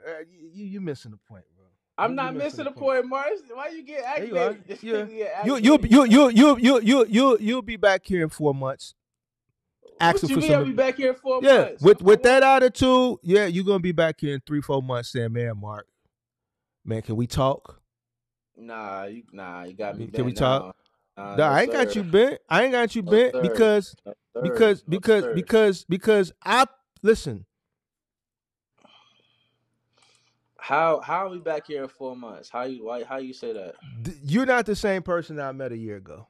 [SPEAKER 1] You missing the point, bro.
[SPEAKER 2] I'm
[SPEAKER 1] You
[SPEAKER 2] not
[SPEAKER 1] missing
[SPEAKER 2] missing
[SPEAKER 1] the
[SPEAKER 2] the
[SPEAKER 1] point.
[SPEAKER 2] point, Mars. Why you get
[SPEAKER 1] Yeah, you are.
[SPEAKER 2] aggravated? This
[SPEAKER 1] Yeah.
[SPEAKER 2] nigga get
[SPEAKER 1] You you
[SPEAKER 2] aggravated.
[SPEAKER 1] you you you you you you you'll be back here in 4 months
[SPEAKER 2] What
[SPEAKER 1] asking
[SPEAKER 2] you
[SPEAKER 1] for
[SPEAKER 2] mean? I'll be
[SPEAKER 1] some.
[SPEAKER 2] back here in four
[SPEAKER 1] Yeah,
[SPEAKER 2] months. I
[SPEAKER 1] with that
[SPEAKER 2] want.
[SPEAKER 1] attitude, yeah, you're gonna be back here in 3-4 months saying, man, Mark, man, can we talk?
[SPEAKER 2] Nah, you got me
[SPEAKER 1] Can we
[SPEAKER 2] bent
[SPEAKER 1] talk?
[SPEAKER 2] down. Nah,
[SPEAKER 1] Nah,
[SPEAKER 2] no
[SPEAKER 1] I ain't got
[SPEAKER 2] sir,
[SPEAKER 1] you bent. I ain't got you
[SPEAKER 2] no
[SPEAKER 1] bent
[SPEAKER 2] sir,
[SPEAKER 1] because
[SPEAKER 2] no sir,
[SPEAKER 1] because
[SPEAKER 2] no
[SPEAKER 1] because
[SPEAKER 2] sir.
[SPEAKER 1] because because I listen.
[SPEAKER 2] How are we back here in 4 months? How you say that?
[SPEAKER 1] You're not the same person I met a year ago.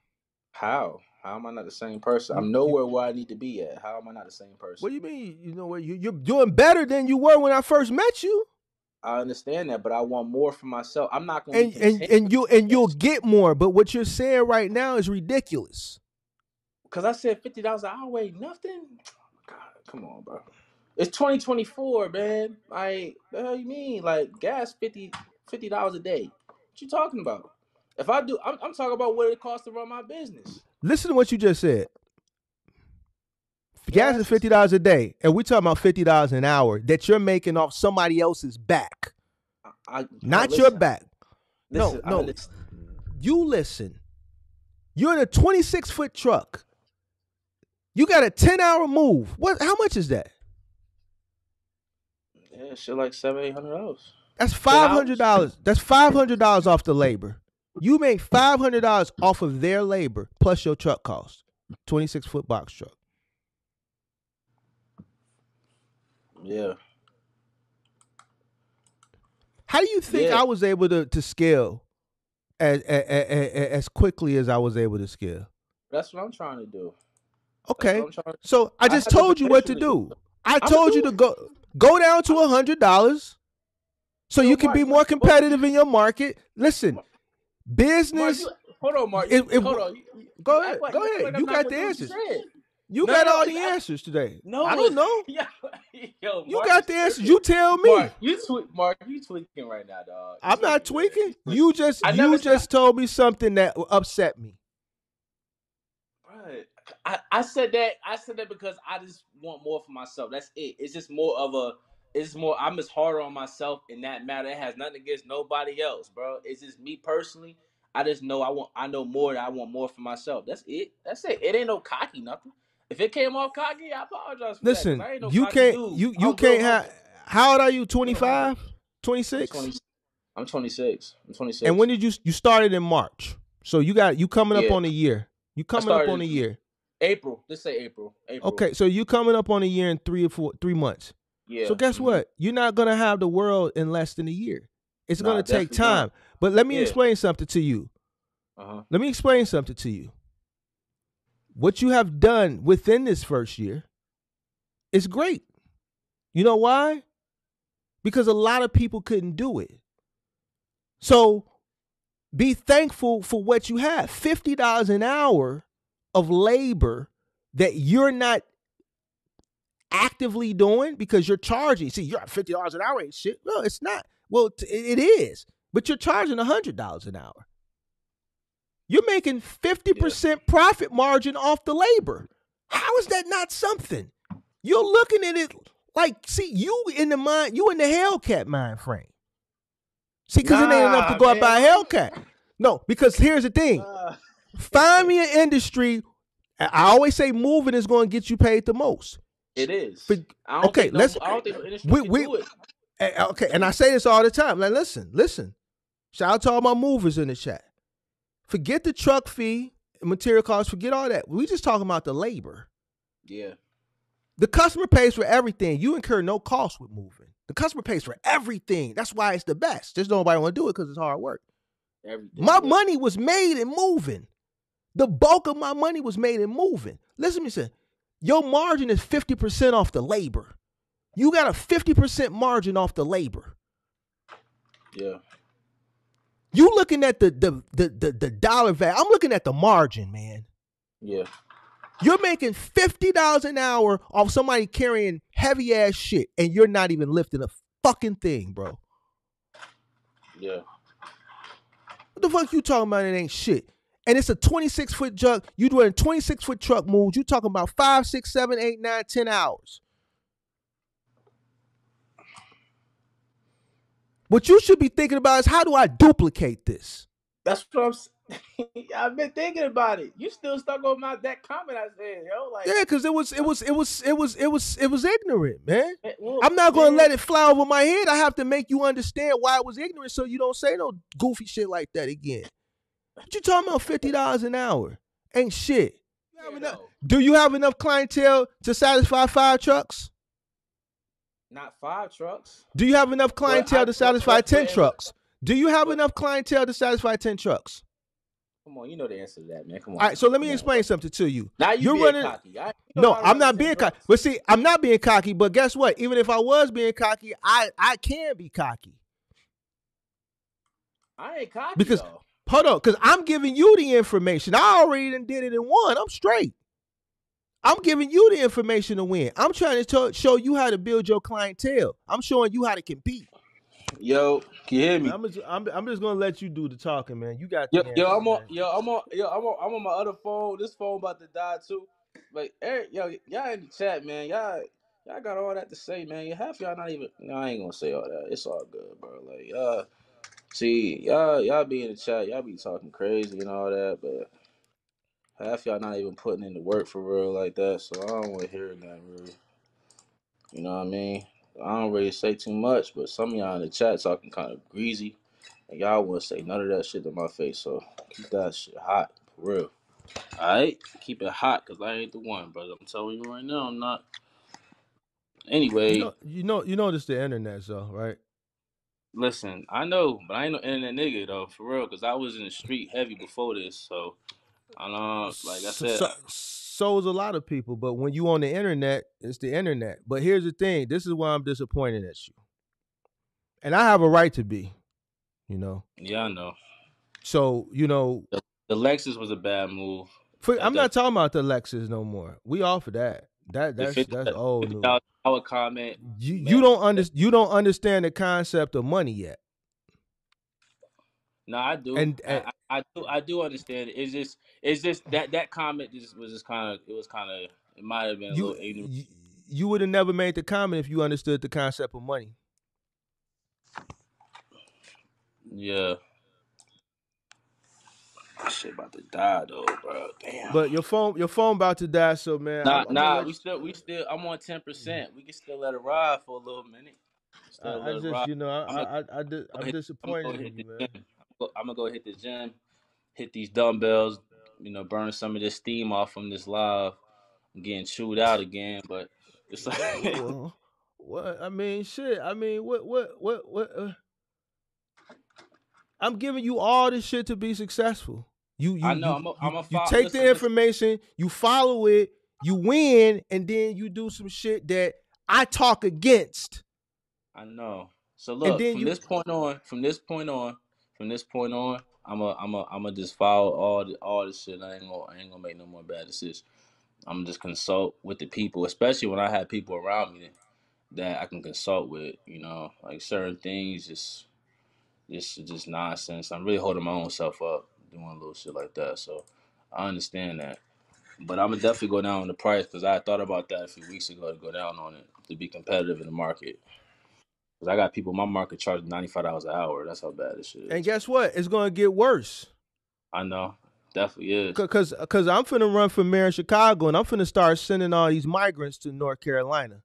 [SPEAKER 2] How am I not the same person?
[SPEAKER 1] You
[SPEAKER 2] I'm
[SPEAKER 1] you.
[SPEAKER 2] nowhere where I need to be at. How am I not the same
[SPEAKER 1] What
[SPEAKER 2] person?
[SPEAKER 1] do you mean? You know what? You're doing better than you were when I first met you,
[SPEAKER 2] I understand that, but I want more for myself. I'm not gonna be
[SPEAKER 1] and and
[SPEAKER 2] content
[SPEAKER 1] and you and you'll
[SPEAKER 2] with
[SPEAKER 1] get more. But what you're saying right now is ridiculous.
[SPEAKER 2] because I said $50 an hour ain't nothing. God, come on, bro. It's 2024, man. Like, the hell you mean? Like, gas $50 a day. What you talking about? If I do, I'm talking about what it costs to run my business.
[SPEAKER 1] Listen to what you just said. Gas is
[SPEAKER 2] Gas is
[SPEAKER 1] $50 a day, and we talking about $50 an hour that you're making off somebody else's back,
[SPEAKER 2] bro.
[SPEAKER 1] not your
[SPEAKER 2] Listen,
[SPEAKER 1] back. No,
[SPEAKER 2] listen. I
[SPEAKER 1] no.
[SPEAKER 2] understand.
[SPEAKER 1] You listen. You're in a 26-foot truck. You got a 10-hour move. What? How much is that?
[SPEAKER 2] Yeah, shit like $700-800.
[SPEAKER 1] That's
[SPEAKER 2] 10 hours.
[SPEAKER 1] $500. That's $500 off the labor. You make $500 off of their labor plus your truck cost. 26-foot box truck.
[SPEAKER 2] Yeah,
[SPEAKER 1] How do you think
[SPEAKER 2] yeah.
[SPEAKER 1] I was able to scale as quickly as I was able to scale?
[SPEAKER 2] That's what I'm trying to do. That's what
[SPEAKER 1] Okay.
[SPEAKER 2] I'm trying.
[SPEAKER 1] So I
[SPEAKER 2] I
[SPEAKER 1] just
[SPEAKER 2] haven't been
[SPEAKER 1] told you what to
[SPEAKER 2] patiently.
[SPEAKER 1] do. I
[SPEAKER 2] I'm gonna
[SPEAKER 1] told you
[SPEAKER 2] do
[SPEAKER 1] to
[SPEAKER 2] it.
[SPEAKER 1] go down to $100 so
[SPEAKER 2] Yo,
[SPEAKER 1] you can
[SPEAKER 2] Mark,
[SPEAKER 1] be more
[SPEAKER 2] but
[SPEAKER 1] competitive in your market. Listen,
[SPEAKER 2] Mark,
[SPEAKER 1] business.
[SPEAKER 2] you hold on, Mark.
[SPEAKER 1] It,
[SPEAKER 2] Hold on. You
[SPEAKER 1] go ahead. Go
[SPEAKER 2] act
[SPEAKER 1] ahead.
[SPEAKER 2] like I'm
[SPEAKER 1] You
[SPEAKER 2] not
[SPEAKER 1] got
[SPEAKER 2] gonna
[SPEAKER 1] the
[SPEAKER 2] do what you
[SPEAKER 1] answers.
[SPEAKER 2] said.
[SPEAKER 1] You
[SPEAKER 2] No, no,
[SPEAKER 1] got
[SPEAKER 2] no.
[SPEAKER 1] all the answers today. I
[SPEAKER 2] No,
[SPEAKER 1] don't
[SPEAKER 2] it's
[SPEAKER 1] know.
[SPEAKER 2] yo,
[SPEAKER 1] You
[SPEAKER 2] Mark
[SPEAKER 1] got
[SPEAKER 2] is
[SPEAKER 1] the answers.
[SPEAKER 2] tripping.
[SPEAKER 1] You tell
[SPEAKER 2] Mark,
[SPEAKER 1] me.
[SPEAKER 2] you tweaking right now, dog. You
[SPEAKER 1] I'm not
[SPEAKER 2] tweaking, man.
[SPEAKER 1] tweaking.
[SPEAKER 2] You tweaking. I never
[SPEAKER 1] You
[SPEAKER 2] said,
[SPEAKER 1] just told me something that upset me.
[SPEAKER 2] Right. I said that. I said that because I just want more for myself. That's it. It's just more of a. It's more. I'm just harder on myself in that matter. It has nothing against nobody else, bro. It's just me personally. I just know I want. I know more. That I want more for myself. That's it. That's it. It ain't no cocky nothing. If it came off cocky, I apologize for that because
[SPEAKER 1] Listen,
[SPEAKER 2] I ain't no
[SPEAKER 1] you
[SPEAKER 2] cocky
[SPEAKER 1] can't
[SPEAKER 2] dude.
[SPEAKER 1] you
[SPEAKER 2] I'm real
[SPEAKER 1] can't
[SPEAKER 2] humble.
[SPEAKER 1] have. How old are you?
[SPEAKER 2] Real humble.
[SPEAKER 1] 25,
[SPEAKER 2] I'm
[SPEAKER 1] 26?
[SPEAKER 2] 20. I'm 26. I'm
[SPEAKER 1] And
[SPEAKER 2] 26.
[SPEAKER 1] when did you started in March? So you coming up
[SPEAKER 2] Yeah.
[SPEAKER 1] on a year. You
[SPEAKER 2] I
[SPEAKER 1] coming up on
[SPEAKER 2] started
[SPEAKER 1] a year.
[SPEAKER 2] April. Let's say April. April.
[SPEAKER 1] Okay, so you coming up on a year in 3 months. So
[SPEAKER 2] Yeah.
[SPEAKER 1] guess what? You're not gonna have the world in less than a year. It's
[SPEAKER 2] Nah,
[SPEAKER 1] gonna take
[SPEAKER 2] definitely not.
[SPEAKER 1] time. But let me
[SPEAKER 2] Yeah.
[SPEAKER 1] explain something to you.
[SPEAKER 2] Uh-huh.
[SPEAKER 1] Let me explain something to you. What you have done within this first year is great. You know why? Because a lot of people couldn't do it. So be thankful for what you have. $50 an hour of labor that you're not actively doing because you're charging. See, you're at $50 an hour ain't shit. No, it's not. Well, it is, but you're charging $100 an hour. You're making
[SPEAKER 2] Yeah.
[SPEAKER 1] 50% profit margin off the labor. How is that not something? You're looking at it like, see, you in the Hellcat mind frame. See, because it ain't enough to
[SPEAKER 2] Nah,
[SPEAKER 1] go out
[SPEAKER 2] man.
[SPEAKER 1] buy a Hellcat. No, because here's the thing.
[SPEAKER 2] Nah.
[SPEAKER 1] Find me an industry. I always say moving is going to get you paid the most.
[SPEAKER 2] It is.
[SPEAKER 1] For, okay, let's.
[SPEAKER 2] I don't think no industry
[SPEAKER 1] We
[SPEAKER 2] can
[SPEAKER 1] we
[SPEAKER 2] do it.
[SPEAKER 1] okay, and I say this all the time. Like, listen. Shout out to all my movers in the chat. Forget the truck fee, material costs. Forget all that. We just talking about the labor.
[SPEAKER 2] Yeah.
[SPEAKER 1] The customer pays for everything. You incur no cost with moving. The customer pays for everything. That's why it's the best. Just nobody want to do it because it's hard work.
[SPEAKER 2] Everything.
[SPEAKER 1] My
[SPEAKER 2] Yeah.
[SPEAKER 1] money was made in moving. The bulk of my money was made in moving. Listen to me say, your margin is 50% off the labor. You got a 50% margin off the labor.
[SPEAKER 2] Yeah.
[SPEAKER 1] You looking at the dollar value. I'm looking at the margin, man.
[SPEAKER 2] Yeah.
[SPEAKER 1] You're making $50 an hour off somebody carrying heavy ass shit, and you're not even lifting a fucking thing, bro.
[SPEAKER 2] Yeah.
[SPEAKER 1] What the fuck you talking about? It ain't shit. And it's a 26-foot truck. You doing 26-foot truck moves. You talking about 5, 6, 7, 8, 9, 10 hours. What you should be thinking about is how do I duplicate this?
[SPEAKER 2] That's what I'm saying. I've been thinking about it. You still stuck on that comment I said, yo. Like,
[SPEAKER 1] Yeah, because it was ignorant, man.
[SPEAKER 2] well,
[SPEAKER 1] I'm not gonna
[SPEAKER 2] man,
[SPEAKER 1] let it fly over my head. I have to make you understand why it was ignorant so you don't say no goofy shit like that again. What you talking about? $50 an hour ain't shit. You have
[SPEAKER 2] Here
[SPEAKER 1] enough,
[SPEAKER 2] though,
[SPEAKER 1] do you have enough clientele to satisfy 5 trucks?
[SPEAKER 2] not 5 trucks,
[SPEAKER 1] Do you have enough
[SPEAKER 2] but
[SPEAKER 1] clientele to satisfy
[SPEAKER 2] but
[SPEAKER 1] 10 trucks? Do you have
[SPEAKER 2] but
[SPEAKER 1] enough clientele to satisfy 10 trucks?
[SPEAKER 2] come on, you know the answer to that, man. Come
[SPEAKER 1] All
[SPEAKER 2] on
[SPEAKER 1] right,
[SPEAKER 2] now,
[SPEAKER 1] so let me
[SPEAKER 2] come on, bro.
[SPEAKER 1] explain something to you.
[SPEAKER 2] Now you
[SPEAKER 1] You're
[SPEAKER 2] being
[SPEAKER 1] running.
[SPEAKER 2] cocky. You know
[SPEAKER 1] No,
[SPEAKER 2] how to
[SPEAKER 1] I'm
[SPEAKER 2] run the
[SPEAKER 1] not
[SPEAKER 2] ten
[SPEAKER 1] being cocky.
[SPEAKER 2] trucks.
[SPEAKER 1] But see, I'm not being cocky. But guess what? Even if I was being cocky, I can be cocky
[SPEAKER 2] I ain't cocky
[SPEAKER 1] because
[SPEAKER 2] though.
[SPEAKER 1] hold on, because I'm giving you the information. I already done did it in one. I'm straight. I'm giving you the information to win. I'm trying to show you how to build your clientele. I'm showing you how to compete.
[SPEAKER 2] Yo, can you hear me?
[SPEAKER 1] I'm just gonna let you do the talking, man. You got the answers, man.
[SPEAKER 2] I'm on my other phone. This phone about to die too. But Eric, y'all in the chat, man. Y'all got all that to say, man. Half y'all not even. No, I ain't gonna say all that. It's all good, bro. Like, see, y'all be in the chat. Y'all be talking crazy and all that, but half y'all not even putting in the work for real like that. So I don't want to hear it, man. Really, you know what I mean? I don't really say too much, but some of y'all in the chat talking kind of greasy. And y'all wouldn't say none of that shit to my face, so keep that shit hot, for real. Alright? Keep it hot, because I ain't the one, brother. I'm telling you right now, I'm not. Anyway,
[SPEAKER 1] You notice the internet, though, right?
[SPEAKER 2] listen, I know, but I ain't no internet nigga, though, for real, because I was in the street heavy before this, so, I know, like I
[SPEAKER 1] So,
[SPEAKER 2] said,
[SPEAKER 1] so, so is a lot of people, but when you on the internet, it's the internet. But here's the thing: this is why I'm disappointed at you, and I have a right to be, you know.
[SPEAKER 2] yeah, I know.
[SPEAKER 1] So
[SPEAKER 2] The Lexus was a bad move. That
[SPEAKER 1] I'm not
[SPEAKER 2] definitely,
[SPEAKER 1] talking about the Lexus no more. We off of that.
[SPEAKER 2] the
[SPEAKER 1] That's old news.
[SPEAKER 2] $50 hour comment
[SPEAKER 1] You
[SPEAKER 2] meant
[SPEAKER 1] don't
[SPEAKER 2] that.
[SPEAKER 1] you don't understand the concept of money yet,
[SPEAKER 2] No, I do.
[SPEAKER 1] and
[SPEAKER 2] I do understand it. It's just that comment just was just kind of, it was kind of, it might have been a
[SPEAKER 1] you
[SPEAKER 2] little ignorant.
[SPEAKER 1] you, you would have never made the comment if you understood the concept of money.
[SPEAKER 2] Yeah, that shit about to die though, bro. Damn.
[SPEAKER 1] But your phone about to die, so man, I'm gonna
[SPEAKER 2] Nah.
[SPEAKER 1] let
[SPEAKER 2] We still. I'm on 10%. We can still let it ride for a little minute. Still
[SPEAKER 1] I
[SPEAKER 2] let it
[SPEAKER 1] just
[SPEAKER 2] ride. I'm gonna
[SPEAKER 1] I'm
[SPEAKER 2] I'm gonna
[SPEAKER 1] disappointed
[SPEAKER 2] go
[SPEAKER 1] in
[SPEAKER 2] hit
[SPEAKER 1] you,
[SPEAKER 2] the
[SPEAKER 1] man.
[SPEAKER 2] gym. I'm gonna go hit the gym, hit these dumbbells. Burn some of this steam off from this live. I'm getting chewed out again, but it's like
[SPEAKER 1] What I mean, shit. I mean, what? I'm giving you all this shit to be successful. You
[SPEAKER 2] I
[SPEAKER 1] you
[SPEAKER 2] know.
[SPEAKER 1] you
[SPEAKER 2] I'm a,
[SPEAKER 1] you
[SPEAKER 2] I'm a
[SPEAKER 1] you
[SPEAKER 2] fo-
[SPEAKER 1] take the
[SPEAKER 2] listen.
[SPEAKER 1] information, you follow it, you win, and then you do some shit that I talk against,
[SPEAKER 2] I know. So
[SPEAKER 1] and
[SPEAKER 2] look,
[SPEAKER 1] then you.
[SPEAKER 2] from this point on, I'm a just follow all the shit. I ain't gonna make no more bad decisions. I'm just consult with the people, especially when I have people around me that I can consult with. Like certain things, just nonsense. I'm really holding my own self up doing a little shit like that. So I understand that, but I'm gonna definitely go down on the price because I thought about that a few weeks ago to go down on it to be competitive in the market. Cause I got people in my market charging $95 an hour. That's how bad this shit
[SPEAKER 1] And
[SPEAKER 2] is.
[SPEAKER 1] guess what? It's gonna get worse.
[SPEAKER 2] I know, definitely is.
[SPEAKER 1] Cause I'm finna run for mayor in Chicago, and I'm finna start sending all these migrants to North Carolina.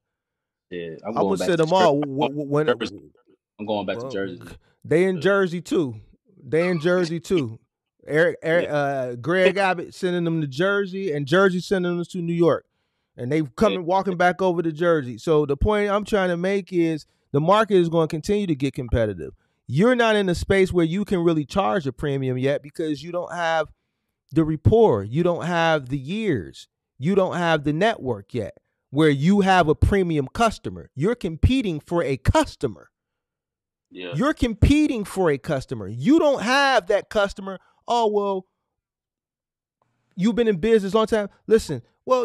[SPEAKER 2] Yeah, I'm
[SPEAKER 1] I'm gonna
[SPEAKER 2] going back
[SPEAKER 1] send
[SPEAKER 2] to
[SPEAKER 1] them
[SPEAKER 2] Jersey.
[SPEAKER 1] all
[SPEAKER 2] I'm going back to Jersey.
[SPEAKER 1] when
[SPEAKER 2] I'm going back to
[SPEAKER 1] well,
[SPEAKER 2] Jersey.
[SPEAKER 1] they in
[SPEAKER 2] Yeah,
[SPEAKER 1] Jersey too. They in Jersey too.
[SPEAKER 2] yeah.
[SPEAKER 1] Greg Abbott sending them to Jersey, and Jersey sending them to New York, and they
[SPEAKER 2] Hey,
[SPEAKER 1] coming walking back over to Jersey. So the point I'm trying to make is the market is going to continue to get competitive. You're not in a space where you can really charge a premium yet because you don't have the rapport, you don't have the years, you don't have the network yet where you have a premium customer. You're competing for a customer.
[SPEAKER 2] yeah.
[SPEAKER 1] You're competing for a customer. You don't have that customer. Oh, well, you've been in business a long time. Listen, well,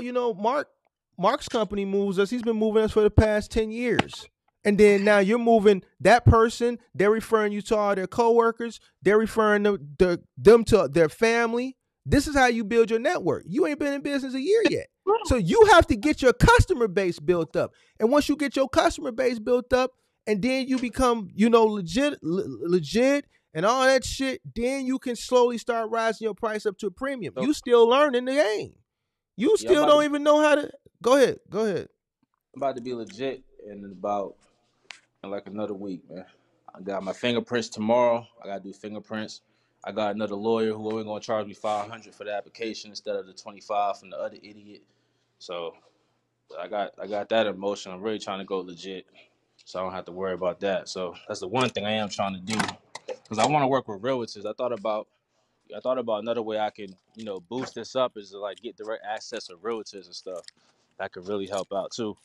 [SPEAKER 1] Mark's company moves us. He's been moving us for the past 10 years. And then now you're moving that person. They're referring you to all their coworkers. They're referring them to their family. This is how you build your network. You ain't been in business a year yet. So you have to get your customer base built up. And once you get your customer base built up, and then you become, legit and all that shit, then you can slowly start rising your price up to a premium.
[SPEAKER 2] So
[SPEAKER 1] You still learning the game. You
[SPEAKER 2] yeah,
[SPEAKER 1] still don't even know how to. Go ahead. Go ahead.
[SPEAKER 2] I'm about to be legit in like another week, man. I got my fingerprints tomorrow. I gotta do fingerprints. I got another lawyer who only gonna charge me $500 for the application instead of the 25 from the other idiot. So I got that in motion. I'm really trying to go legit, so I don't have to worry about that. So that's the one thing I am trying to do because I want to work with realtors. I thought about another way I can boost this up is to like get direct access to realtors and stuff. That could really help out too.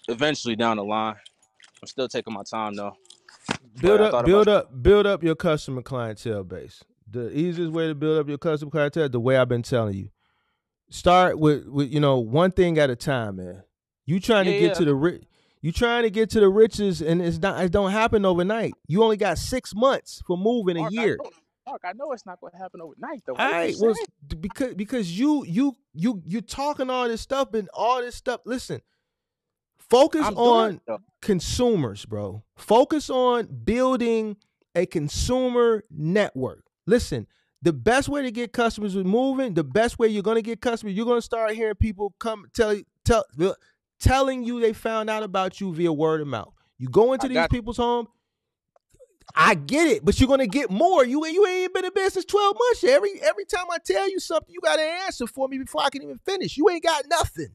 [SPEAKER 2] Eventually down the line. I'm still taking my time though. But
[SPEAKER 1] Build
[SPEAKER 2] I
[SPEAKER 1] up,
[SPEAKER 2] thought about
[SPEAKER 1] build up, build up your customer clientele base. The easiest way to build up your customer clientele, the way I've been telling you, start with one thing at a time, man. You trying to
[SPEAKER 2] yeah,
[SPEAKER 1] get
[SPEAKER 2] yeah.
[SPEAKER 1] to the you trying to get to the riches, and it don't happen overnight. You only got 6 months for moving a
[SPEAKER 2] Mark, I
[SPEAKER 1] year.
[SPEAKER 2] know. Mark, I know it's not going to happen overnight though.
[SPEAKER 1] All
[SPEAKER 2] Why you
[SPEAKER 1] right,
[SPEAKER 2] saying?
[SPEAKER 1] well, because you talking all this stuff and all this stuff. Listen, focus
[SPEAKER 2] I'm doing it
[SPEAKER 1] on
[SPEAKER 2] though.
[SPEAKER 1] consumers, bro. Focus on building a consumer network. Listen, the best way to get customers is moving. The best way you're going to get customers, you're going to start hearing people come telling you they found out about you via word of mouth. You go into
[SPEAKER 2] I
[SPEAKER 1] these
[SPEAKER 2] got
[SPEAKER 1] people's home. I get it, but you're gonna get more. You ain't been in business 12 months yet. Every time I tell you something, you got an answer for me before I can even finish. You ain't got nothing.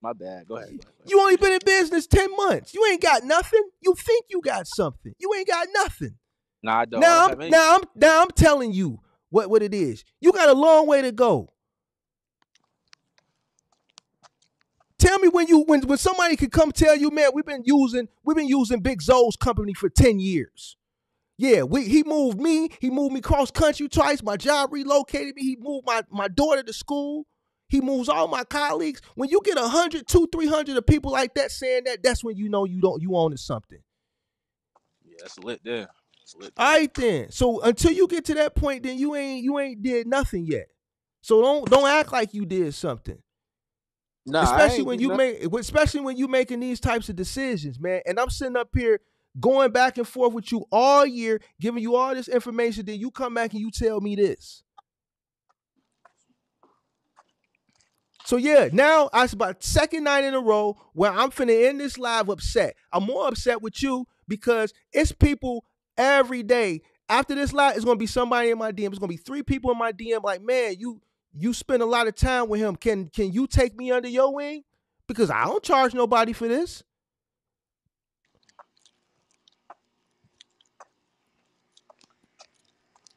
[SPEAKER 2] my bad. Go ahead. Go ahead. Go ahead.
[SPEAKER 1] You only been in business 10 months. You ain't got nothing. You think you got something. You ain't got nothing.
[SPEAKER 2] Nah, I don't. I don't
[SPEAKER 1] Now I'm
[SPEAKER 2] have any.
[SPEAKER 1] now I'm now I'm telling you what it is. You got a long way to go. Tell me when somebody could come tell you, man, we've been using Big Zoe's company for 10 years. Yeah, he moved me. He moved me cross country twice. My job relocated me. He moved my daughter to school. He moves all my colleagues. When you get 100, 300 of people like that saying that, that's when you know you own something.
[SPEAKER 2] Yeah, that's lit there. It's lit
[SPEAKER 1] All
[SPEAKER 2] there.
[SPEAKER 1] right then. So until you get to that point, then you ain't did nothing yet. So don't act like you did something.
[SPEAKER 2] Nah, I
[SPEAKER 1] Especially
[SPEAKER 2] ain't
[SPEAKER 1] when
[SPEAKER 2] do
[SPEAKER 1] you
[SPEAKER 2] nothing.
[SPEAKER 1] make especially when you making these types of decisions, man. And I'm sitting up here going back and forth with you all year, giving you all this information, then you come back and you tell me this. So yeah, now it's about second night in a row where I'm finna end this live upset. I'm more upset with you because it's people every day. After this live, it's gonna be somebody in my DM. It's gonna be 3 people in my DM. Like, man, you spend a lot of time with him. Can you take me under your wing? Because I don't charge nobody for this.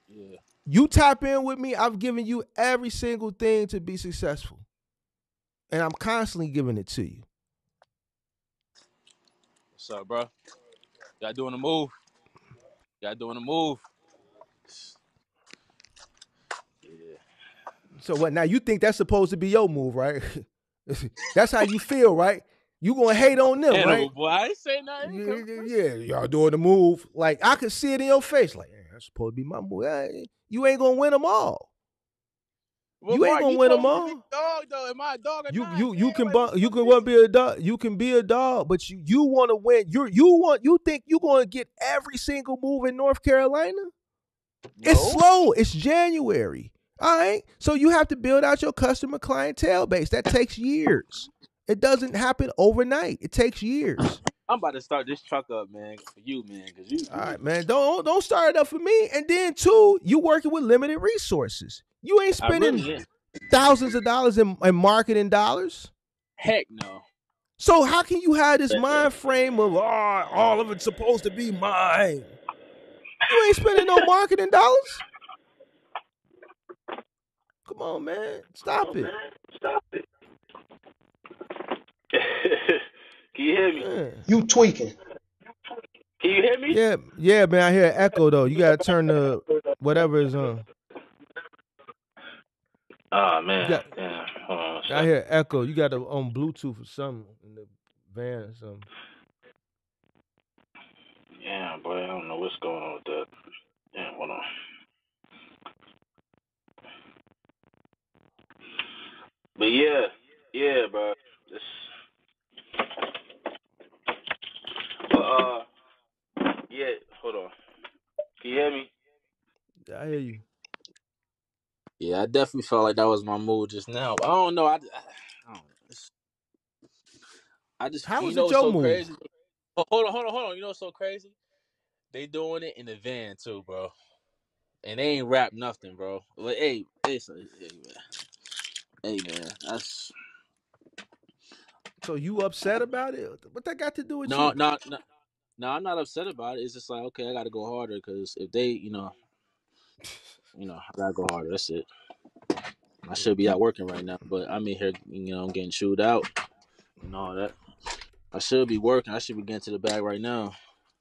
[SPEAKER 2] Yeah.
[SPEAKER 1] You tap in with me. I've given you every single thing to be successful, and I'm constantly giving it to you.
[SPEAKER 2] What's up, bro? Y'all doing the move? Y'all doing the move? Yeah.
[SPEAKER 1] So what? Now you think that's supposed to be your move, right? That's how you feel, right? You gonna hate on them, right?
[SPEAKER 2] Animal boy, I ain't say nothing.
[SPEAKER 1] Yeah, yeah, y'all doing the move. Like I could see it in your face. Like that's supposed to be my move. You ain't gonna win them all.
[SPEAKER 2] Well,
[SPEAKER 1] You ain't
[SPEAKER 2] Mark,
[SPEAKER 1] gonna
[SPEAKER 2] you
[SPEAKER 1] win them
[SPEAKER 2] told me to be
[SPEAKER 1] all.
[SPEAKER 2] a dog though. Am I a dog or
[SPEAKER 1] You
[SPEAKER 2] not?
[SPEAKER 1] you
[SPEAKER 2] Yeah,
[SPEAKER 1] you can
[SPEAKER 2] like what's
[SPEAKER 1] you
[SPEAKER 2] what's
[SPEAKER 1] can want
[SPEAKER 2] this?
[SPEAKER 1] to be a dog. You can be a dog, but you want to win. You think you gonna get every single move in North Carolina? It's
[SPEAKER 2] No,
[SPEAKER 1] slow. It's January. All right. So you have to build out your customer clientele base. That takes years. It doesn't happen overnight. It takes years.
[SPEAKER 2] I'm about to start this truck up, man, for you, man, because you,
[SPEAKER 1] All
[SPEAKER 2] you.
[SPEAKER 1] right, man. Don't start it up for me. And then two, you working with limited resources. You ain't
[SPEAKER 2] I
[SPEAKER 1] spending
[SPEAKER 2] really am.
[SPEAKER 1] thousands of dollars in marketing dollars.
[SPEAKER 2] Heck no.
[SPEAKER 1] So how can you have this mind frame of all of it's supposed to be mine? You ain't spending no marketing dollars. Come on, man. Stop it.
[SPEAKER 2] Can you hear me?
[SPEAKER 1] Yeah.
[SPEAKER 3] You tweaking.
[SPEAKER 2] Can you hear me?
[SPEAKER 1] Yeah, man. I hear an echo though. You gotta turn the whatever is on.
[SPEAKER 2] Oh
[SPEAKER 1] You
[SPEAKER 2] man,
[SPEAKER 1] got.
[SPEAKER 2] damn. Hold on a
[SPEAKER 1] I
[SPEAKER 2] sec.
[SPEAKER 1] hear echo. You got to on Bluetooth or something in the van or something.
[SPEAKER 2] Yeah, boy, I don't know what's going on with that. Damn, hold on. But yeah, bro. This, but yeah. Hold on. Can you hear me?
[SPEAKER 1] I hear you.
[SPEAKER 2] Yeah, I definitely felt like that was my mood just now. But I don't know. I don't know. I just,
[SPEAKER 1] How
[SPEAKER 2] you
[SPEAKER 1] was
[SPEAKER 2] know,
[SPEAKER 1] it
[SPEAKER 2] what's
[SPEAKER 1] your
[SPEAKER 2] so
[SPEAKER 1] move?
[SPEAKER 2] crazy. Oh, hold on. You know what's so crazy? They doing it in the van too, bro. and they ain't rap nothing, bro. But hey man, that's
[SPEAKER 1] So you upset about it? What that got to do with
[SPEAKER 2] no,
[SPEAKER 1] you?
[SPEAKER 2] no, no, no. I'm not upset about it. It's just like okay, I got to go harder because if they, I gotta go harder. That's it. I
[SPEAKER 1] Yeah,
[SPEAKER 2] should be out working right now, but I'm in here, I'm getting chewed out and all that. I should be working. I should be getting to the bag right now.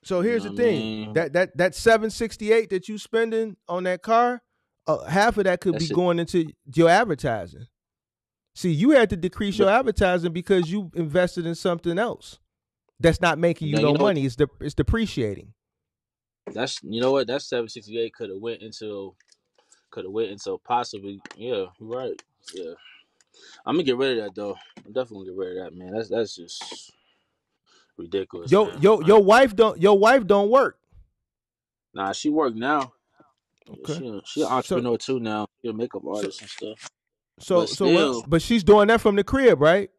[SPEAKER 1] So
[SPEAKER 2] You
[SPEAKER 1] here's
[SPEAKER 2] know
[SPEAKER 1] the
[SPEAKER 2] what I
[SPEAKER 1] thing:
[SPEAKER 2] mean?
[SPEAKER 1] that 768 that you spending on that car, half of that could
[SPEAKER 2] That
[SPEAKER 1] be
[SPEAKER 2] shit.
[SPEAKER 1] going into your advertising. See, you had to decrease
[SPEAKER 2] But
[SPEAKER 1] your advertising because you invested in something else that's not making you
[SPEAKER 2] you
[SPEAKER 1] no
[SPEAKER 2] know what?
[SPEAKER 1] money. It's depreciating.
[SPEAKER 2] That's you know what? That 768 could have went into possibly. Yeah, you're right. Yeah, I'm gonna get rid of that though. I'm definitely gonna get rid of that, man. That's just ridiculous,
[SPEAKER 1] Yo,
[SPEAKER 2] man.
[SPEAKER 1] yo, your wife don't work.
[SPEAKER 2] Nah, she work now. Yeah,
[SPEAKER 1] Okay.
[SPEAKER 2] she an
[SPEAKER 1] So
[SPEAKER 2] entrepreneur too now. She a makeup
[SPEAKER 1] so
[SPEAKER 2] artist and stuff. But
[SPEAKER 1] so what?
[SPEAKER 2] still,
[SPEAKER 1] But she's doing that from the crib, right?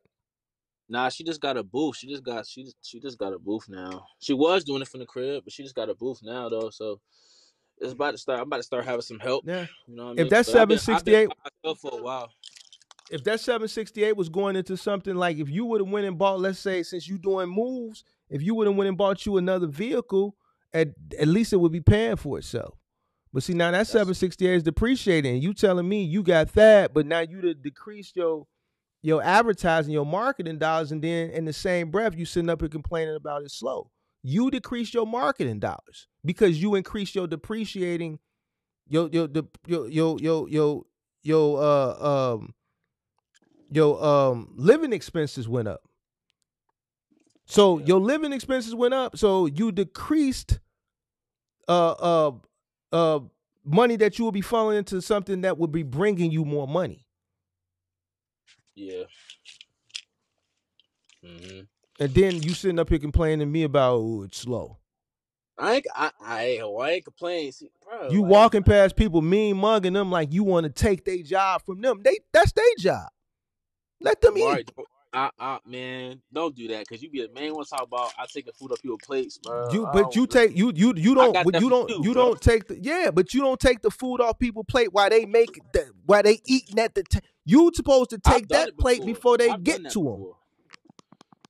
[SPEAKER 2] nah, she just got a booth. She just got a booth now. She was doing it from the crib, but she just got a booth now though. So it's about to start. I'm about to start having some help.
[SPEAKER 1] Yeah.
[SPEAKER 2] You know what I
[SPEAKER 1] If
[SPEAKER 2] mean?
[SPEAKER 1] that
[SPEAKER 2] But I've been
[SPEAKER 1] 768
[SPEAKER 2] by myself for a while.
[SPEAKER 1] if that 768 was going into something like if you would have went and bought, let's say, since you doing moves, if you would have went and bought you another vehicle, at at least it would be paying for itself. But see, now that
[SPEAKER 2] That's
[SPEAKER 1] 768 is depreciating. You telling me you got that, but now you done decreased your advertising, your marketing dollars, and then in the same breath, you sitting up and complaining about it slow. You decreased your marketing dollars because you increased your depreciating your living expenses went up. So
[SPEAKER 2] yeah,
[SPEAKER 1] your living expenses went up. So you decreased uh uh uh money that you will be falling into something that would be bringing you more money.
[SPEAKER 2] yeah. hmm
[SPEAKER 1] And then you sitting up here complaining to me about it's slow.
[SPEAKER 2] I ain't complaining, see, bro.
[SPEAKER 1] You
[SPEAKER 2] Like
[SPEAKER 1] walking past people mean mugging them like you want to take their job from them. That's their job. Let them
[SPEAKER 2] Mark,
[SPEAKER 1] eat.
[SPEAKER 2] man, don't do that because you be the main one talk about I take the food up your plates, bro.
[SPEAKER 1] You but you take you
[SPEAKER 2] I
[SPEAKER 1] don't
[SPEAKER 2] got that
[SPEAKER 1] you
[SPEAKER 2] for
[SPEAKER 1] don't
[SPEAKER 2] you,
[SPEAKER 1] you
[SPEAKER 2] bro.
[SPEAKER 1] don't take the yeah, but you don't take the food off people's plate while they make that while they eating at the you supposed to
[SPEAKER 2] I've
[SPEAKER 1] take
[SPEAKER 2] done it
[SPEAKER 1] that plate
[SPEAKER 2] before.
[SPEAKER 1] before they
[SPEAKER 2] I've done
[SPEAKER 1] get
[SPEAKER 2] that
[SPEAKER 1] to them.
[SPEAKER 2] before.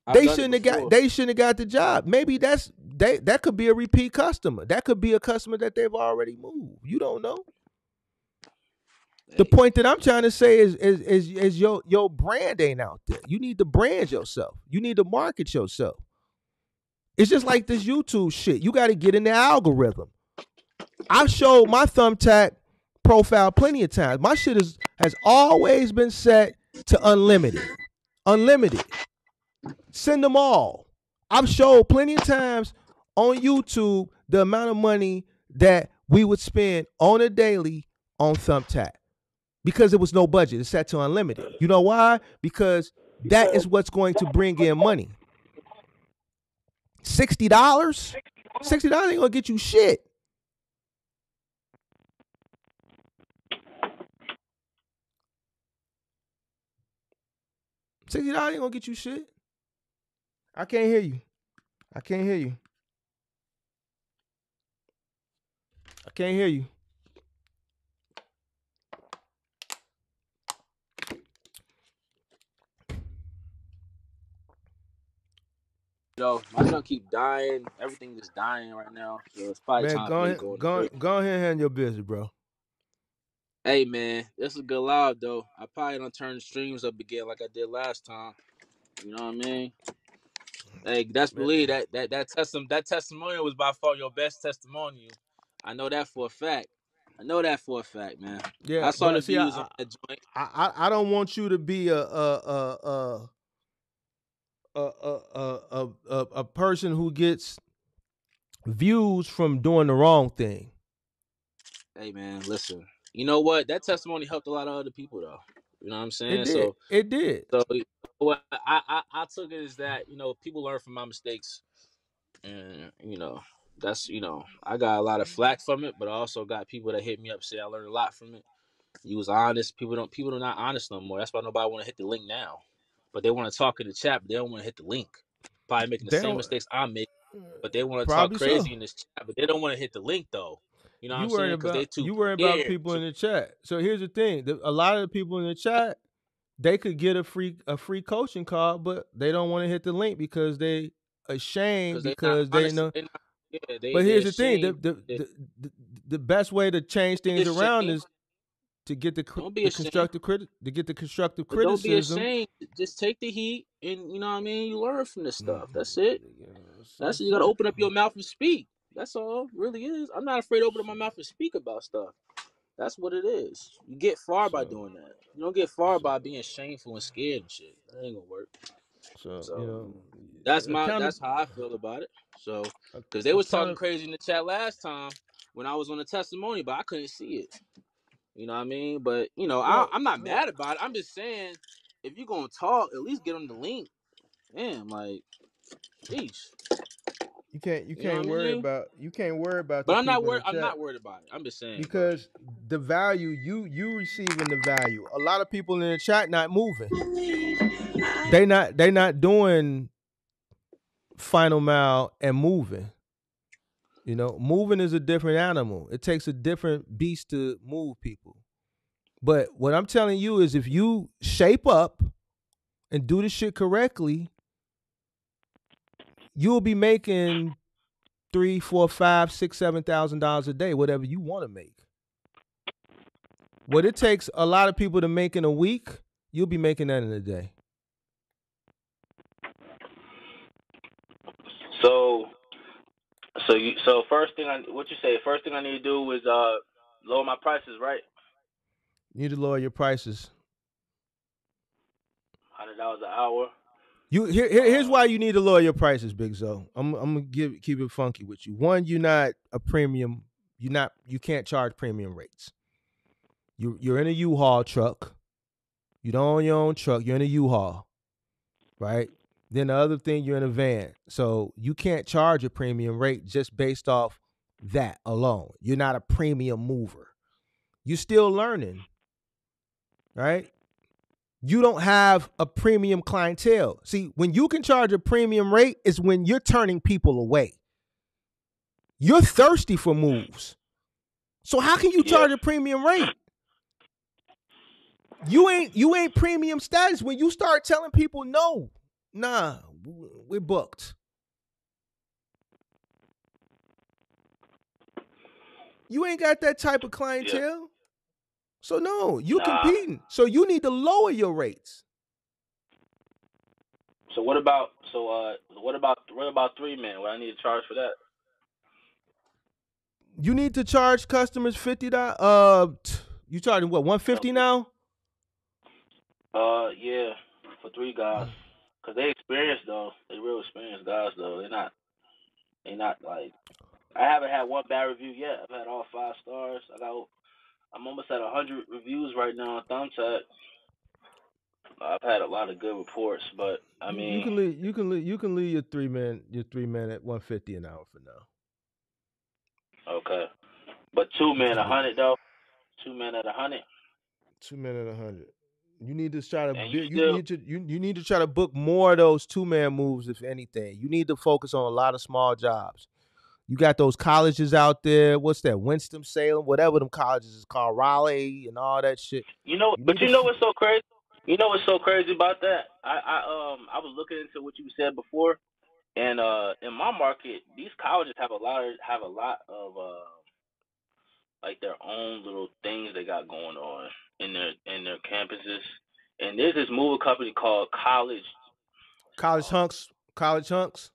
[SPEAKER 2] I've done it before.
[SPEAKER 1] They shouldn't have got the job. Maybe that could be a repeat customer. That could be a customer that they've already moved. You don't know. The
[SPEAKER 2] Hey,
[SPEAKER 1] point that I'm trying to say is your brand ain't out there. You need to brand yourself. You need to market yourself. It's just like this YouTube shit. You got to get in the algorithm. I've showed my thumbtack profile plenty of times. My shit has always been set to unlimited. Unlimited. Send them all. I've showed plenty of times on YouTube the amount of money that we would spend on a daily on thumbtack because it was no budget. It's set to unlimited. You know why? Because that is what's going to bring in money. $60? $60 ain't gonna get you shit. $60 ain't gonna get you shit. I can't hear you. I can't hear you. I can't hear you.
[SPEAKER 2] my junk keep dying. Everything is dying right now, so it's probably
[SPEAKER 1] Man,
[SPEAKER 2] time for
[SPEAKER 1] go
[SPEAKER 2] me to
[SPEAKER 1] ahead,
[SPEAKER 2] go in the
[SPEAKER 1] go,
[SPEAKER 2] crib.
[SPEAKER 1] go ahead and handle your business, bro.
[SPEAKER 2] Hey, man, this is good loud though. I probably don't turn the streams up again like I did last time. You know what I mean? Hey, that's
[SPEAKER 1] Man,
[SPEAKER 2] believe that testimonial was by far your best testimonial. I know that for a fact. I know that for a fact, man.
[SPEAKER 1] yeah,
[SPEAKER 2] I saw the
[SPEAKER 1] but see,
[SPEAKER 2] views on that joint.
[SPEAKER 1] I don't want you to be a person who gets views from doing the wrong thing.
[SPEAKER 2] Hey, man, listen. You know what? That testimony helped a lot of other people, though. You know what I'm
[SPEAKER 1] It
[SPEAKER 2] saying?
[SPEAKER 1] did. It did.
[SPEAKER 2] So what I took it is that people learn from my mistakes, and that's I got a lot of flack from it, but I also got people that hit me up say I learned a lot from it. You was honest. People are not honest no more. That's why nobody want to hit the link now. But they want to talk in the chat, but they don't want to hit the link. Probably making the
[SPEAKER 1] They
[SPEAKER 2] same
[SPEAKER 1] don't.
[SPEAKER 2] mistakes I make, but they want to talk
[SPEAKER 1] Probably so.
[SPEAKER 2] crazy in this chat, but they don't want to hit the link though. You know what I'm saying? Because they too
[SPEAKER 1] you worry about
[SPEAKER 2] scared.
[SPEAKER 1] people in the chat. So here's the thing: a lot of the people in the chat, they could get a free coaching call, but they don't want to hit the link because they ashamed
[SPEAKER 2] Because they not
[SPEAKER 1] because they
[SPEAKER 2] honest.
[SPEAKER 1] know.
[SPEAKER 2] They not, yeah,
[SPEAKER 1] But
[SPEAKER 2] they
[SPEAKER 1] here's the thing:
[SPEAKER 2] ashamed. That,
[SPEAKER 1] the best way to change
[SPEAKER 2] don't be
[SPEAKER 1] things around
[SPEAKER 2] ashamed.
[SPEAKER 1] is to get
[SPEAKER 2] Don't be
[SPEAKER 1] the
[SPEAKER 2] ashamed.
[SPEAKER 1] constructive
[SPEAKER 2] But don't be
[SPEAKER 1] criticism.
[SPEAKER 2] ashamed. Just take the heat, and you know what I mean. You learn from this
[SPEAKER 1] Mm,
[SPEAKER 2] stuff. That's it. That's it.
[SPEAKER 1] that's
[SPEAKER 2] You got to
[SPEAKER 1] it.
[SPEAKER 2] open up your mouth and speak. That's all. Really is. I'm not afraid to open up my mouth and speak about stuff. That's what it is. You get far by
[SPEAKER 1] So
[SPEAKER 2] doing that. You don't get far
[SPEAKER 1] so
[SPEAKER 2] by being shameful and scared and shit. That ain't gonna work.
[SPEAKER 1] so you
[SPEAKER 2] So
[SPEAKER 1] know,
[SPEAKER 2] that's how I feel about it. So because they was talking
[SPEAKER 1] account.
[SPEAKER 2] crazy in the chat last time when I was on the testimony, but I couldn't see it. You know what I mean? But you know,
[SPEAKER 1] Well,
[SPEAKER 2] I'm not mad about it. I'm just saying, if you gonna talk, at least get them the link. Damn, like, geez.
[SPEAKER 1] you
[SPEAKER 2] You know
[SPEAKER 1] can't
[SPEAKER 2] what I
[SPEAKER 1] worry
[SPEAKER 2] mean?
[SPEAKER 1] about the
[SPEAKER 2] But I'm not
[SPEAKER 1] people in
[SPEAKER 2] worried.
[SPEAKER 1] the
[SPEAKER 2] I'm
[SPEAKER 1] chat
[SPEAKER 2] not worried about it. I'm just saying, bro.
[SPEAKER 1] because the value you receiving the value. A lot of people in the chat not moving. They not doing final mile and moving. You know, moving is a different animal. It takes a different beast to move people. But what I'm telling you is if you shape up and do the shit correctly, you'll be making $3, $4, $5, $6, $7,000 a day, whatever you want to make. What it takes a lot of people to make in a week, you'll be making that in a day.
[SPEAKER 2] So, so first thing what you say? First thing I need to do is lower my prices, right?
[SPEAKER 1] You need to lower your prices.
[SPEAKER 2] $100 an hour.
[SPEAKER 1] Here's why you need to lower your prices, Big Zo. I'm gonna keep it funky with you. One, you're not a premium. You can't charge premium rates. You're in a U-Haul truck. You don't own your own truck. You're in a U-Haul, right? Then the other thing, you're in a van, so you can't charge a premium rate just based off that alone. You're not a premium mover. You're still learning, right? You don't have a premium clientele. See, when you can charge a premium rate is when you're turning people away. You're thirsty for moves. So how can you charge a premium rate? You ain't premium status when you start telling people no. Nah, we're booked. You ain't got that type of clientele. So no, you competing. So you need to lower your rates.
[SPEAKER 2] So what about what about 3 men? What I need to charge for that?
[SPEAKER 1] You need to charge customers $50. You charging what, $150 now?
[SPEAKER 2] Yeah, for 3 guys, cause they experienced though. They real experienced guys though. They not like. I haven't had one bad review yet. I've had all 5 stars. I'm almost at 100 reviews right now on Thumbtack. I've had a lot of good reports, but I
[SPEAKER 1] You
[SPEAKER 2] mean,
[SPEAKER 1] can leave your three man at $150 an hour for now.
[SPEAKER 2] okay. But 2
[SPEAKER 1] You
[SPEAKER 2] men,
[SPEAKER 1] can leave
[SPEAKER 2] 100 though. 2 men at 100.
[SPEAKER 1] 2 men at 100. You need to try to
[SPEAKER 2] And you
[SPEAKER 1] build.
[SPEAKER 2] still,
[SPEAKER 1] You need to try to book more of those 2-man moves, if anything. You need to focus on a lot of small jobs. You got those colleges out there. What's that? Winston Salem, whatever them colleges is called, Raleigh, and all that shit.
[SPEAKER 2] but you know what's so crazy? You know what's so crazy about that? I was looking into what you said before, and in my market, these colleges have a lot of like their own little things they got going on in their campuses. And there's this movie company called
[SPEAKER 1] College
[SPEAKER 2] um,
[SPEAKER 1] hunks. College hunks.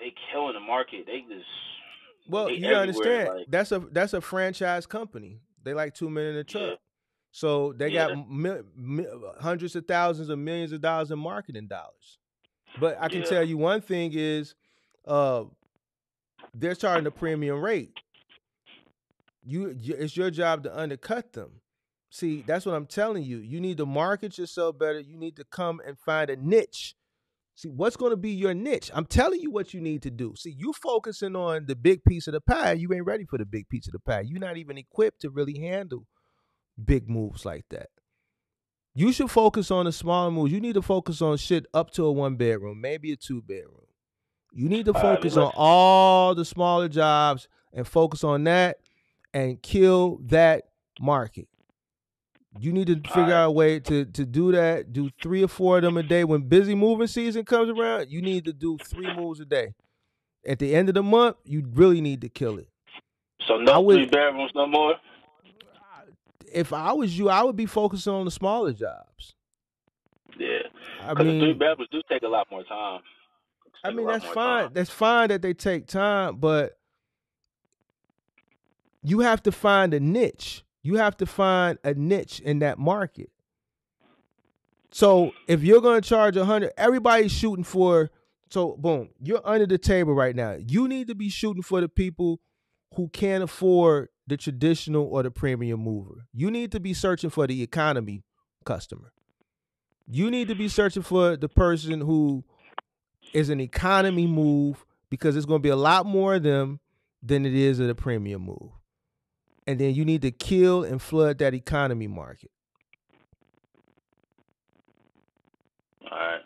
[SPEAKER 2] they killing the market.
[SPEAKER 1] Well,
[SPEAKER 2] They
[SPEAKER 1] you
[SPEAKER 2] everywhere.
[SPEAKER 1] understand
[SPEAKER 2] Like,
[SPEAKER 1] that's a franchise company. They like 2 men in the
[SPEAKER 2] yeah,
[SPEAKER 1] truck, so they
[SPEAKER 2] yeah,
[SPEAKER 1] got hundreds of thousands of millions of dollars in marketing dollars. But I can
[SPEAKER 2] yeah.
[SPEAKER 1] tell you one thing is, uh, they're charging a premium rate. It's your job to undercut them. See, that's what I'm telling you. You need to market yourself better. You need to come and find a niche. See, what's going to be your niche? I'm telling you what you need to do. See, you focusing on the big piece of the pie. You ain't ready for the big piece of the pie. You're not even equipped to really handle big moves like that. You should focus on the smaller moves. You need to focus on shit up to a 1-bedroom, maybe a 2-bedroom. You need to
[SPEAKER 2] All right, I mean,
[SPEAKER 1] focus on all the smaller jobs and focus on that. and kill that market. You need to
[SPEAKER 2] All
[SPEAKER 1] figure
[SPEAKER 2] right.
[SPEAKER 1] out a way to do that. Do 3 or 4 of them a day. When busy moving season comes around, you need to do 3 moves a day. At the end of the month, you really need to kill it.
[SPEAKER 2] So
[SPEAKER 1] I
[SPEAKER 2] no
[SPEAKER 1] would,
[SPEAKER 2] 3 bedrooms no more.
[SPEAKER 1] if I was you, I would be focusing on the smaller jobs.
[SPEAKER 2] Yeah,
[SPEAKER 1] I
[SPEAKER 2] because the three
[SPEAKER 1] mean,
[SPEAKER 2] bedrooms do take a lot more time.
[SPEAKER 1] I
[SPEAKER 2] Take a
[SPEAKER 1] mean
[SPEAKER 2] lot
[SPEAKER 1] that's
[SPEAKER 2] more time.
[SPEAKER 1] fine. That's fine that they take time, but you have to find a niche. You have to find a niche in that market. So if you're going to charge 100, everybody's shooting for. So boom, you're under the table right now. You need to be shooting for the people who can't afford the traditional or the premium mover. You need to be searching for the economy customer. You need to be searching for the person who is an economy move, because it's going to be a lot more of them than it is of the premium move. And then you need to kill and flood that economy market.
[SPEAKER 2] All right.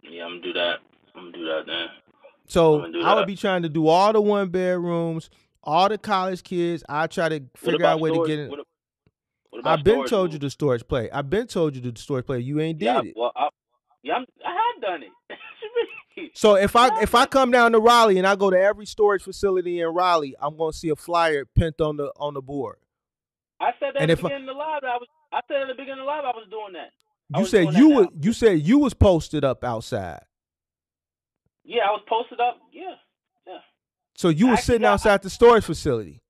[SPEAKER 2] Yeah, I'm gonna do that. I'm gonna do that then. I'm
[SPEAKER 1] So
[SPEAKER 2] gonna do
[SPEAKER 1] I would
[SPEAKER 2] that.
[SPEAKER 1] be trying to do all the 1 bedrooms, all the college kids. I try to
[SPEAKER 2] What
[SPEAKER 1] figure out
[SPEAKER 2] about
[SPEAKER 1] a way to
[SPEAKER 2] storage?
[SPEAKER 1] get in.
[SPEAKER 2] What about
[SPEAKER 1] I've been
[SPEAKER 2] storage
[SPEAKER 1] told you
[SPEAKER 2] moves?
[SPEAKER 1] the storage play. I've been told you the storage play. You ain't
[SPEAKER 2] Yeah.
[SPEAKER 1] did it.
[SPEAKER 2] Well, I have done it.
[SPEAKER 1] So if
[SPEAKER 2] I
[SPEAKER 1] I
[SPEAKER 2] have
[SPEAKER 1] if I
[SPEAKER 2] done it.
[SPEAKER 1] come down to Raleigh and I go to every storage facility in Raleigh, I'm gonna see a flyer pinned on the board.
[SPEAKER 2] I said that
[SPEAKER 1] And
[SPEAKER 2] at the
[SPEAKER 1] if
[SPEAKER 2] beginning of the live. I said at the beginning of the live I was doing that. I
[SPEAKER 1] you
[SPEAKER 2] was
[SPEAKER 1] said
[SPEAKER 2] doing that now.
[SPEAKER 1] you said you was posted up outside,
[SPEAKER 2] Yeah, I was posted up. Yeah, yeah.
[SPEAKER 1] so you
[SPEAKER 2] I
[SPEAKER 1] was
[SPEAKER 2] actually
[SPEAKER 1] sitting
[SPEAKER 2] got.
[SPEAKER 1] outside the storage facility.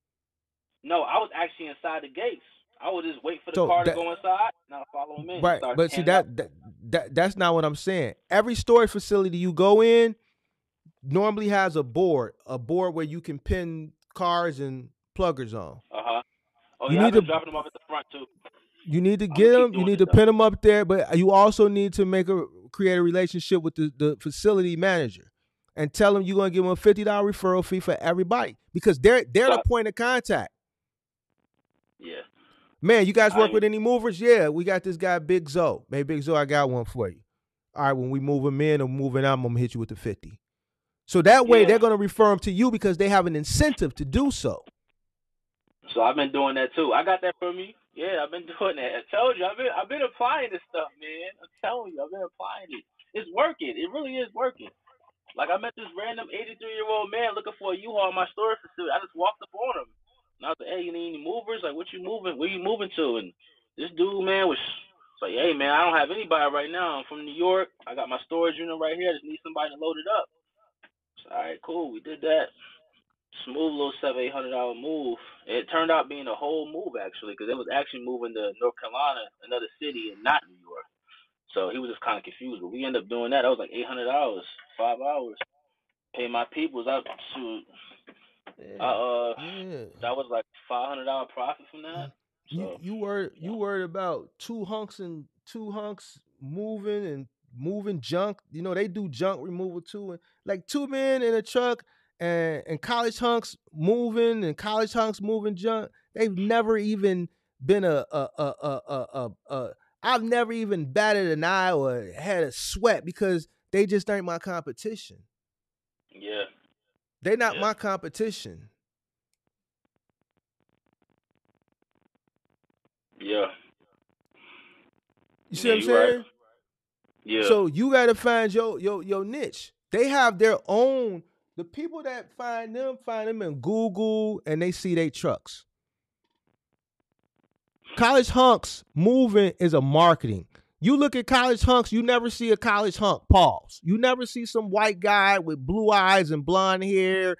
[SPEAKER 2] No, I was actually inside the gates. I would just wait for the
[SPEAKER 1] So
[SPEAKER 2] car to
[SPEAKER 1] that
[SPEAKER 2] go inside, and I'll follow him in and
[SPEAKER 1] right,
[SPEAKER 2] start
[SPEAKER 1] but see
[SPEAKER 2] scanning out.
[SPEAKER 1] that's not what I'm saying. Every storage facility you go in normally has a board where you can pin cars and pluggers on.
[SPEAKER 2] Uh-huh. Oh
[SPEAKER 1] You
[SPEAKER 2] yeah, I've
[SPEAKER 1] need
[SPEAKER 2] been
[SPEAKER 1] to
[SPEAKER 2] dropping them off at the front too. I'm
[SPEAKER 1] get
[SPEAKER 2] gonna keep
[SPEAKER 1] them. You
[SPEAKER 2] doing
[SPEAKER 1] need
[SPEAKER 2] it
[SPEAKER 1] to
[SPEAKER 2] though.
[SPEAKER 1] pin them up there, but you also need to create a relationship with the facility manager, and tell them you're gonna give them a $50 referral fee for everybody, because they're the
[SPEAKER 2] So
[SPEAKER 1] point of contact.
[SPEAKER 2] yeah,
[SPEAKER 1] Man, you guys
[SPEAKER 2] I
[SPEAKER 1] work
[SPEAKER 2] even
[SPEAKER 1] with any movers? Yeah, we got this guy Big Zoe. Hey, Big Zoe, I got one for you. All right, when we move him in or moving out, I'm gonna hit you with the 50. So that way,
[SPEAKER 2] yeah.
[SPEAKER 1] they're gonna refer them to you because they have an incentive to do so.
[SPEAKER 2] So I've been doing that too. I got that from you. Yeah, I've been doing that. I told you, I've been applying this stuff, man. I'm telling you, I've been applying it. It's working. It really is working. Like I met this random 83-year-old man looking for a U-Haul in my storage facility. I just walked up on him, and I was like, "Hey, you need any movers? Like, what you moving? Where you moving to?" And this dude, man, was like, "Hey, man, I don't have anybody right now. I'm from New York. I got my storage unit right here. I just need somebody to load it up." So, all right, cool. We did that. Smooth little $700-800 move. It turned out being a whole move actually, because it was actually moving to North Carolina, another city, and not New York. So he was just kind of confused. But we ended up doing that. That was like $800, 5 hours. Pay my peoples. Shoot, I
[SPEAKER 1] Yeah, yeah.
[SPEAKER 2] that was like $500 profit from that. So
[SPEAKER 1] You
[SPEAKER 2] yeah,
[SPEAKER 1] worried about two hunks moving and moving junk. You know they do junk removal too, and like 2 men in a truck and college hunks moving and college hunks moving junk. They've never even been a I've never even batted an eye or had a sweat, because they just ain't my competition.
[SPEAKER 2] yeah,
[SPEAKER 1] They not
[SPEAKER 2] yeah,
[SPEAKER 1] my competition.
[SPEAKER 2] yeah,
[SPEAKER 1] You see
[SPEAKER 2] yeah.
[SPEAKER 1] what I'm
[SPEAKER 2] You right.
[SPEAKER 1] saying?
[SPEAKER 2] Yeah,
[SPEAKER 1] So you got to find your niche. They have their own. The people that find them in Google, and they see their trucks. College hunks moving is a marketing. You look at college hunks, you never see a college hunk. Pause. You never see some white guy with blue eyes and blonde hair.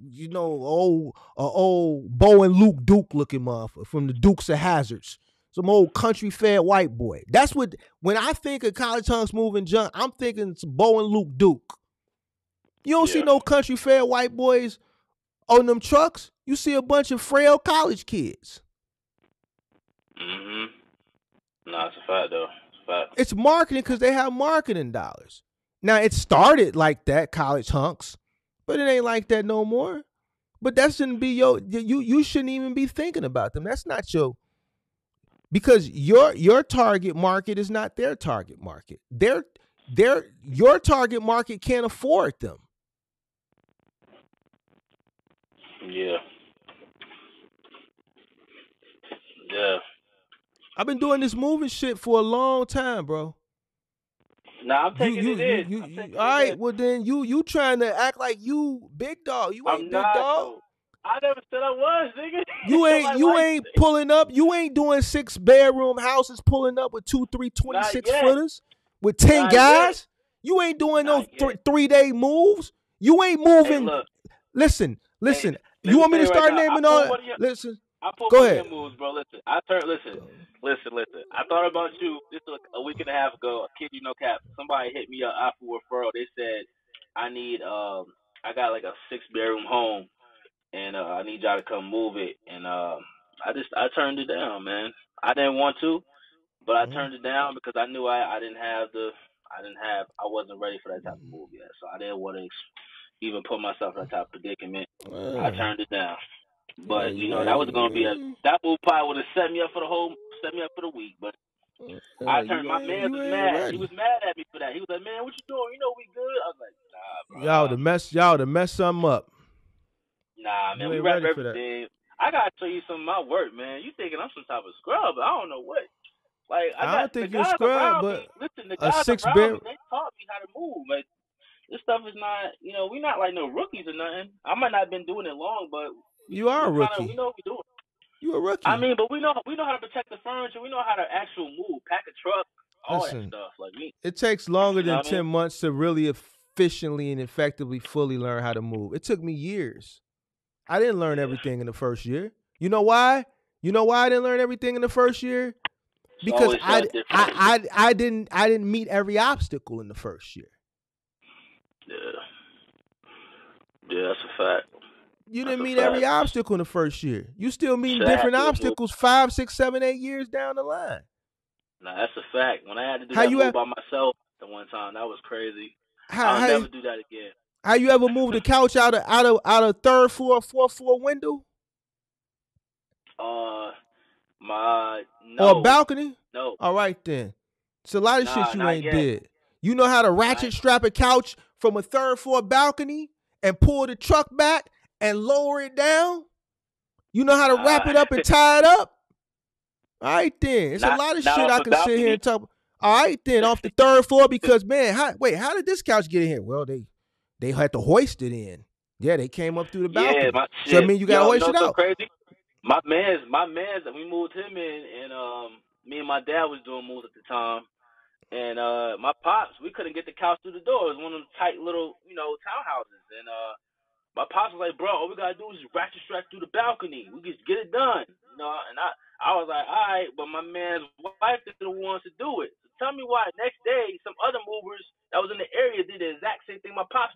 [SPEAKER 1] You know, old Bo and Luke Duke looking motherfucker from the Dukes of Hazards. Some old country fed white boy. That's what, when I think of college hunks moving junk, I'm thinking it's Bo and Luke Duke. You don't see
[SPEAKER 2] yeah.
[SPEAKER 1] no country fed white boys on them trucks. You see a bunch of frail college kids.
[SPEAKER 2] Mhm. Nah, it's a fact though. It's a fact.
[SPEAKER 1] It's marketing because they have marketing dollars. Now it started like that, college hunks, but it ain't like that no more. But that shouldn't be you shouldn't even be thinking about them. That's not because your target market is not their target market. Your target market can't afford them.
[SPEAKER 2] Yeah. Yeah.
[SPEAKER 1] I've been doing this moving shit for a long time, bro.
[SPEAKER 2] Nah, I'm taking it in. I'm
[SPEAKER 1] All
[SPEAKER 2] taking it in.
[SPEAKER 1] right. Well, then you trying to act like you big dog. You ain't
[SPEAKER 2] I'm
[SPEAKER 1] big
[SPEAKER 2] not
[SPEAKER 1] dog.
[SPEAKER 2] though. I never said I was, nigga. Like,
[SPEAKER 1] You
[SPEAKER 2] why you
[SPEAKER 1] ain't
[SPEAKER 2] say?
[SPEAKER 1] pulling up. You ain't doing 6 bedroom houses pulling up with 2, 3,
[SPEAKER 2] Not
[SPEAKER 1] 26
[SPEAKER 2] yet.
[SPEAKER 1] footers with 10
[SPEAKER 2] Not yet.
[SPEAKER 1] guys. You ain't doing no
[SPEAKER 2] Not yet.
[SPEAKER 1] 3 day moves. You ain't
[SPEAKER 2] Hey,
[SPEAKER 1] moving.
[SPEAKER 2] look.
[SPEAKER 1] Listen,
[SPEAKER 2] Hey,
[SPEAKER 1] listen.
[SPEAKER 2] let
[SPEAKER 1] You
[SPEAKER 2] me
[SPEAKER 1] want me
[SPEAKER 2] tell
[SPEAKER 1] to
[SPEAKER 2] you right
[SPEAKER 1] start
[SPEAKER 2] now.
[SPEAKER 1] naming all? Listen.
[SPEAKER 2] I pulled
[SPEAKER 1] Go
[SPEAKER 2] one of
[SPEAKER 1] ahead.
[SPEAKER 2] your moves, bro. Listen. I turned. Listen. Listen. I thought about you just a week and a half ago. I kid you no cap. Somebody hit me up after referral. They said I need I got like a 6 bedroom home and I need y'all to come move it. And I turned it down, man. I didn't want to, but I
[SPEAKER 1] Mm,
[SPEAKER 2] turned it down because I knew I didn't have I wasn't ready for that type of move yet. So I didn't want to even put myself in that type of predicament. I
[SPEAKER 1] uh,
[SPEAKER 2] turned it down.
[SPEAKER 1] yeah,
[SPEAKER 2] But
[SPEAKER 1] you
[SPEAKER 2] that was gonna be
[SPEAKER 1] ain't.
[SPEAKER 2] that move probably would have set me up for the week. But I turned my man
[SPEAKER 1] You
[SPEAKER 2] was
[SPEAKER 1] ain't
[SPEAKER 2] mad. He
[SPEAKER 1] ready.
[SPEAKER 2] was mad at me for that. He was like, "Man, what you doing? You know we good." I was like, "Nah, bro.
[SPEAKER 1] Y'all to mess something up.
[SPEAKER 2] Nah, man.
[SPEAKER 1] You
[SPEAKER 2] We
[SPEAKER 1] ain't
[SPEAKER 2] wrap
[SPEAKER 1] ready for that.
[SPEAKER 2] everything. I gotta show you some of my work, man. You thinking I'm some type of scrub? I don't know what. Like I
[SPEAKER 1] I
[SPEAKER 2] got
[SPEAKER 1] don't
[SPEAKER 2] the
[SPEAKER 1] think you're a
[SPEAKER 2] guys
[SPEAKER 1] scrub,
[SPEAKER 2] around me.
[SPEAKER 1] but
[SPEAKER 2] Listen, the
[SPEAKER 1] a
[SPEAKER 2] guys
[SPEAKER 1] six
[SPEAKER 2] around
[SPEAKER 1] bed.
[SPEAKER 2] me, they taught me how to move. Like this stuff is not, we not like no rookies or nothing. I might not have been doing it long, but
[SPEAKER 1] You are
[SPEAKER 2] we
[SPEAKER 1] a
[SPEAKER 2] kind of we
[SPEAKER 1] rookie.
[SPEAKER 2] know what we're doing.
[SPEAKER 1] You a
[SPEAKER 2] I
[SPEAKER 1] rookie.
[SPEAKER 2] mean, but we know how to protect the furniture. We know how to actual move, pack a truck, all that
[SPEAKER 1] Listen,
[SPEAKER 2] stuff. Like me,
[SPEAKER 1] it takes longer
[SPEAKER 2] you know
[SPEAKER 1] than
[SPEAKER 2] what I mean?
[SPEAKER 1] 10 months to really efficiently and effectively fully learn how to move. It took me years. I didn't learn
[SPEAKER 2] Yeah,
[SPEAKER 1] everything in the first year. You know why? You know why I didn't learn everything in the first year?
[SPEAKER 2] it's
[SPEAKER 1] Because
[SPEAKER 2] always something different.
[SPEAKER 1] I didn't meet every obstacle in the first year.
[SPEAKER 2] Yeah, yeah, that's a fact.
[SPEAKER 1] You
[SPEAKER 2] That's
[SPEAKER 1] didn't
[SPEAKER 2] a
[SPEAKER 1] meet every
[SPEAKER 2] fact.
[SPEAKER 1] obstacle in the first year. You still meeting
[SPEAKER 2] Shit, I had
[SPEAKER 1] different
[SPEAKER 2] to do a move.
[SPEAKER 1] obstacles 5, 6, 7, 8 years down the line.
[SPEAKER 2] Nah, that's a fact. When I had to do
[SPEAKER 1] How
[SPEAKER 2] that
[SPEAKER 1] you
[SPEAKER 2] move
[SPEAKER 1] have
[SPEAKER 2] by myself the one time, that was crazy.
[SPEAKER 1] how
[SPEAKER 2] I'll
[SPEAKER 1] how,
[SPEAKER 2] never do that again.
[SPEAKER 1] how you ever moved the couch out of third floor, fourth floor window
[SPEAKER 2] uh, my
[SPEAKER 1] or a
[SPEAKER 2] no,
[SPEAKER 1] balcony?
[SPEAKER 2] no,
[SPEAKER 1] All right then. It's a lot of shit
[SPEAKER 2] nah,
[SPEAKER 1] you
[SPEAKER 2] not
[SPEAKER 1] ain't
[SPEAKER 2] yet.
[SPEAKER 1] did. You know how to
[SPEAKER 2] Not
[SPEAKER 1] ratchet strap a couch from a third floor balcony and pull the truck back and lower it down? You know how to wrap
[SPEAKER 2] nah,
[SPEAKER 1] it up and tie it up? All right then. It's a
[SPEAKER 2] not
[SPEAKER 1] lot of
[SPEAKER 2] not
[SPEAKER 1] shit
[SPEAKER 2] off
[SPEAKER 1] I
[SPEAKER 2] the
[SPEAKER 1] can sit here
[SPEAKER 2] balcony.
[SPEAKER 1] and talk. All right then, off the third floor because man, how did this couch get in here? Well, they had to hoist it in. Yeah, they came up through the
[SPEAKER 2] Yeah,
[SPEAKER 1] balcony.
[SPEAKER 2] my
[SPEAKER 1] So I
[SPEAKER 2] shit.
[SPEAKER 1] mean, you got to
[SPEAKER 2] Yo, you
[SPEAKER 1] hoist
[SPEAKER 2] know
[SPEAKER 1] it
[SPEAKER 2] what's so
[SPEAKER 1] out.
[SPEAKER 2] crazy? My man's, we moved him in, and me and my dad was doing moves at the time, and my pops, we couldn't get the couch through the door. It was one of them tight little, townhouses, and my pops was like, bro, all we gotta do is just ratchet strap through the balcony. We just get it done, And I was like, all right, but my man's wife didn't want to do it. So tell me why. Next day, some other movers that was in the area did the exact same thing my pops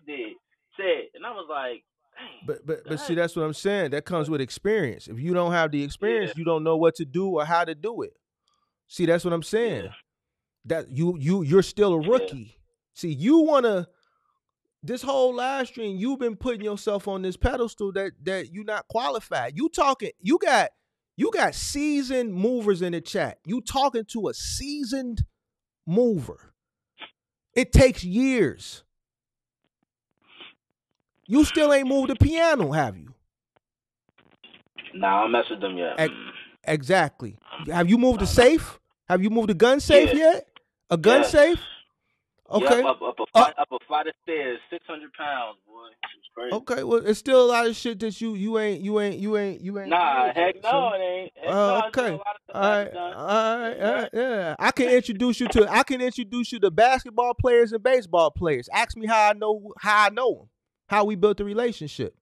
[SPEAKER 2] said, and I was like, dang,
[SPEAKER 1] But see,
[SPEAKER 2] that,
[SPEAKER 1] that's what I'm saying. That comes
[SPEAKER 2] but
[SPEAKER 1] with experience. If you don't have the
[SPEAKER 2] yeah,
[SPEAKER 1] experience, you don't know what to do or how to do it. See, that's what I'm
[SPEAKER 2] yeah,
[SPEAKER 1] saying. That you're still a
[SPEAKER 2] yeah.
[SPEAKER 1] rookie. See, you wanna this whole live stream, you've been putting yourself on this pedestal that you're not qualified. You got seasoned movers in the chat. You talking to a seasoned mover. It takes years. You still ain't moved the piano, have you?
[SPEAKER 2] Nah, I don't mess with them yet.
[SPEAKER 1] Exactly. Have you moved the
[SPEAKER 2] Nah, nah.
[SPEAKER 1] safe? Have you moved the gun safe
[SPEAKER 2] Yeah,
[SPEAKER 1] yet? A gun
[SPEAKER 2] yes.
[SPEAKER 1] safe?
[SPEAKER 2] Yep,
[SPEAKER 1] Okay. Uh,
[SPEAKER 2] up a flight of stairs, 600 pounds, boy. It's crazy.
[SPEAKER 1] okay. Well, it's still a lot of shit that you ain't
[SPEAKER 2] Nah,
[SPEAKER 1] did
[SPEAKER 2] heck
[SPEAKER 1] yet.
[SPEAKER 2] no,
[SPEAKER 1] So,
[SPEAKER 2] it ain't. Heck no, there's still a
[SPEAKER 1] okay.
[SPEAKER 2] lot of stuff
[SPEAKER 1] All
[SPEAKER 2] I
[SPEAKER 1] right.
[SPEAKER 2] haven't done.
[SPEAKER 1] All right.
[SPEAKER 2] Yeah, right.
[SPEAKER 1] Yeah. I can introduce you to basketball players and baseball players. Ask me how I know them. How we built the relationship.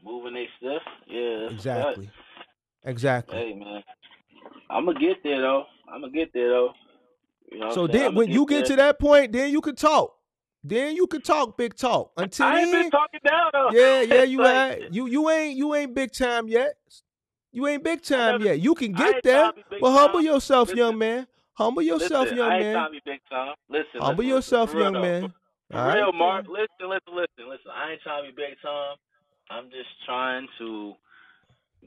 [SPEAKER 2] Moving they stuff. Yeah, that's a fact.
[SPEAKER 1] Exactly. Exactly.
[SPEAKER 2] Hey, man. I'm going to get there, though. I'm going to get there, though. You know what I'm
[SPEAKER 1] So
[SPEAKER 2] saying?
[SPEAKER 1] then
[SPEAKER 2] I'm going
[SPEAKER 1] when
[SPEAKER 2] to get
[SPEAKER 1] you get
[SPEAKER 2] there.
[SPEAKER 1] to that point, then you can talk. Then you can talk big talk. Until
[SPEAKER 2] I ain't been
[SPEAKER 1] then,
[SPEAKER 2] talking down, though.
[SPEAKER 1] yeah,
[SPEAKER 2] It's
[SPEAKER 1] you
[SPEAKER 2] like,
[SPEAKER 1] had you ain't big time yet. You ain't big
[SPEAKER 2] I
[SPEAKER 1] time
[SPEAKER 2] never,
[SPEAKER 1] yet. You can
[SPEAKER 2] I
[SPEAKER 1] get
[SPEAKER 2] ain't trying
[SPEAKER 1] there,
[SPEAKER 2] to be big
[SPEAKER 1] but humble
[SPEAKER 2] time.
[SPEAKER 1] yourself, young
[SPEAKER 2] Listen,
[SPEAKER 1] man. Humble yourself,
[SPEAKER 2] listen.
[SPEAKER 1] young
[SPEAKER 2] I ain't
[SPEAKER 1] man.
[SPEAKER 2] trying to be big time. Listen,
[SPEAKER 1] Humble
[SPEAKER 2] listen, listen.
[SPEAKER 1] yourself,
[SPEAKER 2] For real,
[SPEAKER 1] young
[SPEAKER 2] though.
[SPEAKER 1] man.
[SPEAKER 2] For
[SPEAKER 1] All right
[SPEAKER 2] real, Mark.
[SPEAKER 1] then.
[SPEAKER 2] Listen. I ain't trying to be big time. I'm just trying to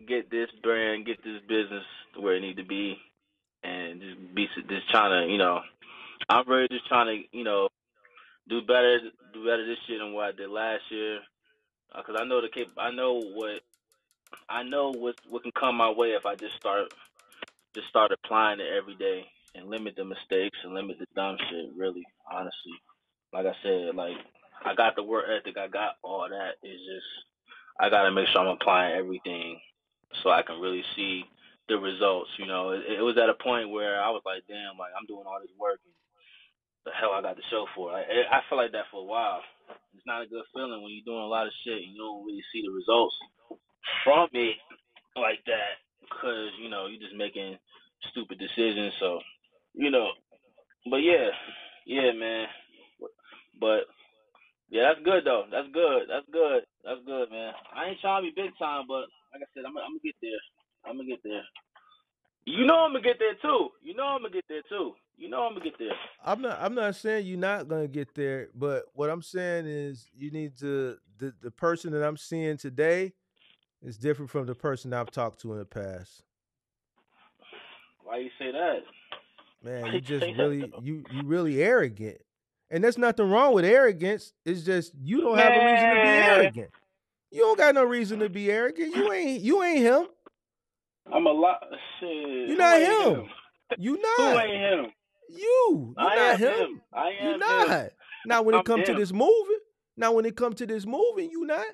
[SPEAKER 2] get this brand, get this business to where it need to be, and just trying to, I'm really just trying to, do better this year than what I did last year, because I know I know what I know what can come my way if I just start applying it every day and limit the mistakes and limit the dumb shit. Really, honestly, like I said, like I got the work ethic, I got all that. It's just I gotta make sure I'm applying everything so I can really see the results. It was at a point where I was like, damn, like I'm doing all this work and the hell I got to show for it. I feel like that for a while. It's not a good feeling when you're doing a lot of shit and you don't really see the results from it like that because you're just making stupid decisions. So you know, but yeah, man. But yeah, that's good though. That's good. That's good. That's good, man. I ain't trying to be big time, but like I said, I'm gonna get there. I'm gonna get there. I'm gonna get there too. I'm gonna get there too. I'm gonna get there.
[SPEAKER 1] I'm not saying you're not gonna get there, but what I'm saying is you need to the person that I'm seeing today is different from the person I've talked to in the past.
[SPEAKER 2] Why you say that?
[SPEAKER 1] Man,
[SPEAKER 2] Why
[SPEAKER 1] you
[SPEAKER 2] you
[SPEAKER 1] just
[SPEAKER 2] say that
[SPEAKER 1] really
[SPEAKER 2] though?
[SPEAKER 1] you really arrogant. And there's nothing wrong with arrogance. It's just you don't have a reason to be
[SPEAKER 2] Man,
[SPEAKER 1] arrogant. You don't got no reason to be arrogant. You ain't him.
[SPEAKER 2] I'm a lot. Shit,
[SPEAKER 1] You
[SPEAKER 2] who
[SPEAKER 1] not
[SPEAKER 2] ain't
[SPEAKER 1] him.
[SPEAKER 2] him?
[SPEAKER 1] You
[SPEAKER 2] Who
[SPEAKER 1] not.
[SPEAKER 2] ain't him?
[SPEAKER 1] You
[SPEAKER 2] I
[SPEAKER 1] not
[SPEAKER 2] am
[SPEAKER 1] him.
[SPEAKER 2] him. I
[SPEAKER 1] You
[SPEAKER 2] am him.
[SPEAKER 1] not. Now when it
[SPEAKER 2] I'm
[SPEAKER 1] come to
[SPEAKER 2] him.
[SPEAKER 1] this moving, now when it come to this moving, you not.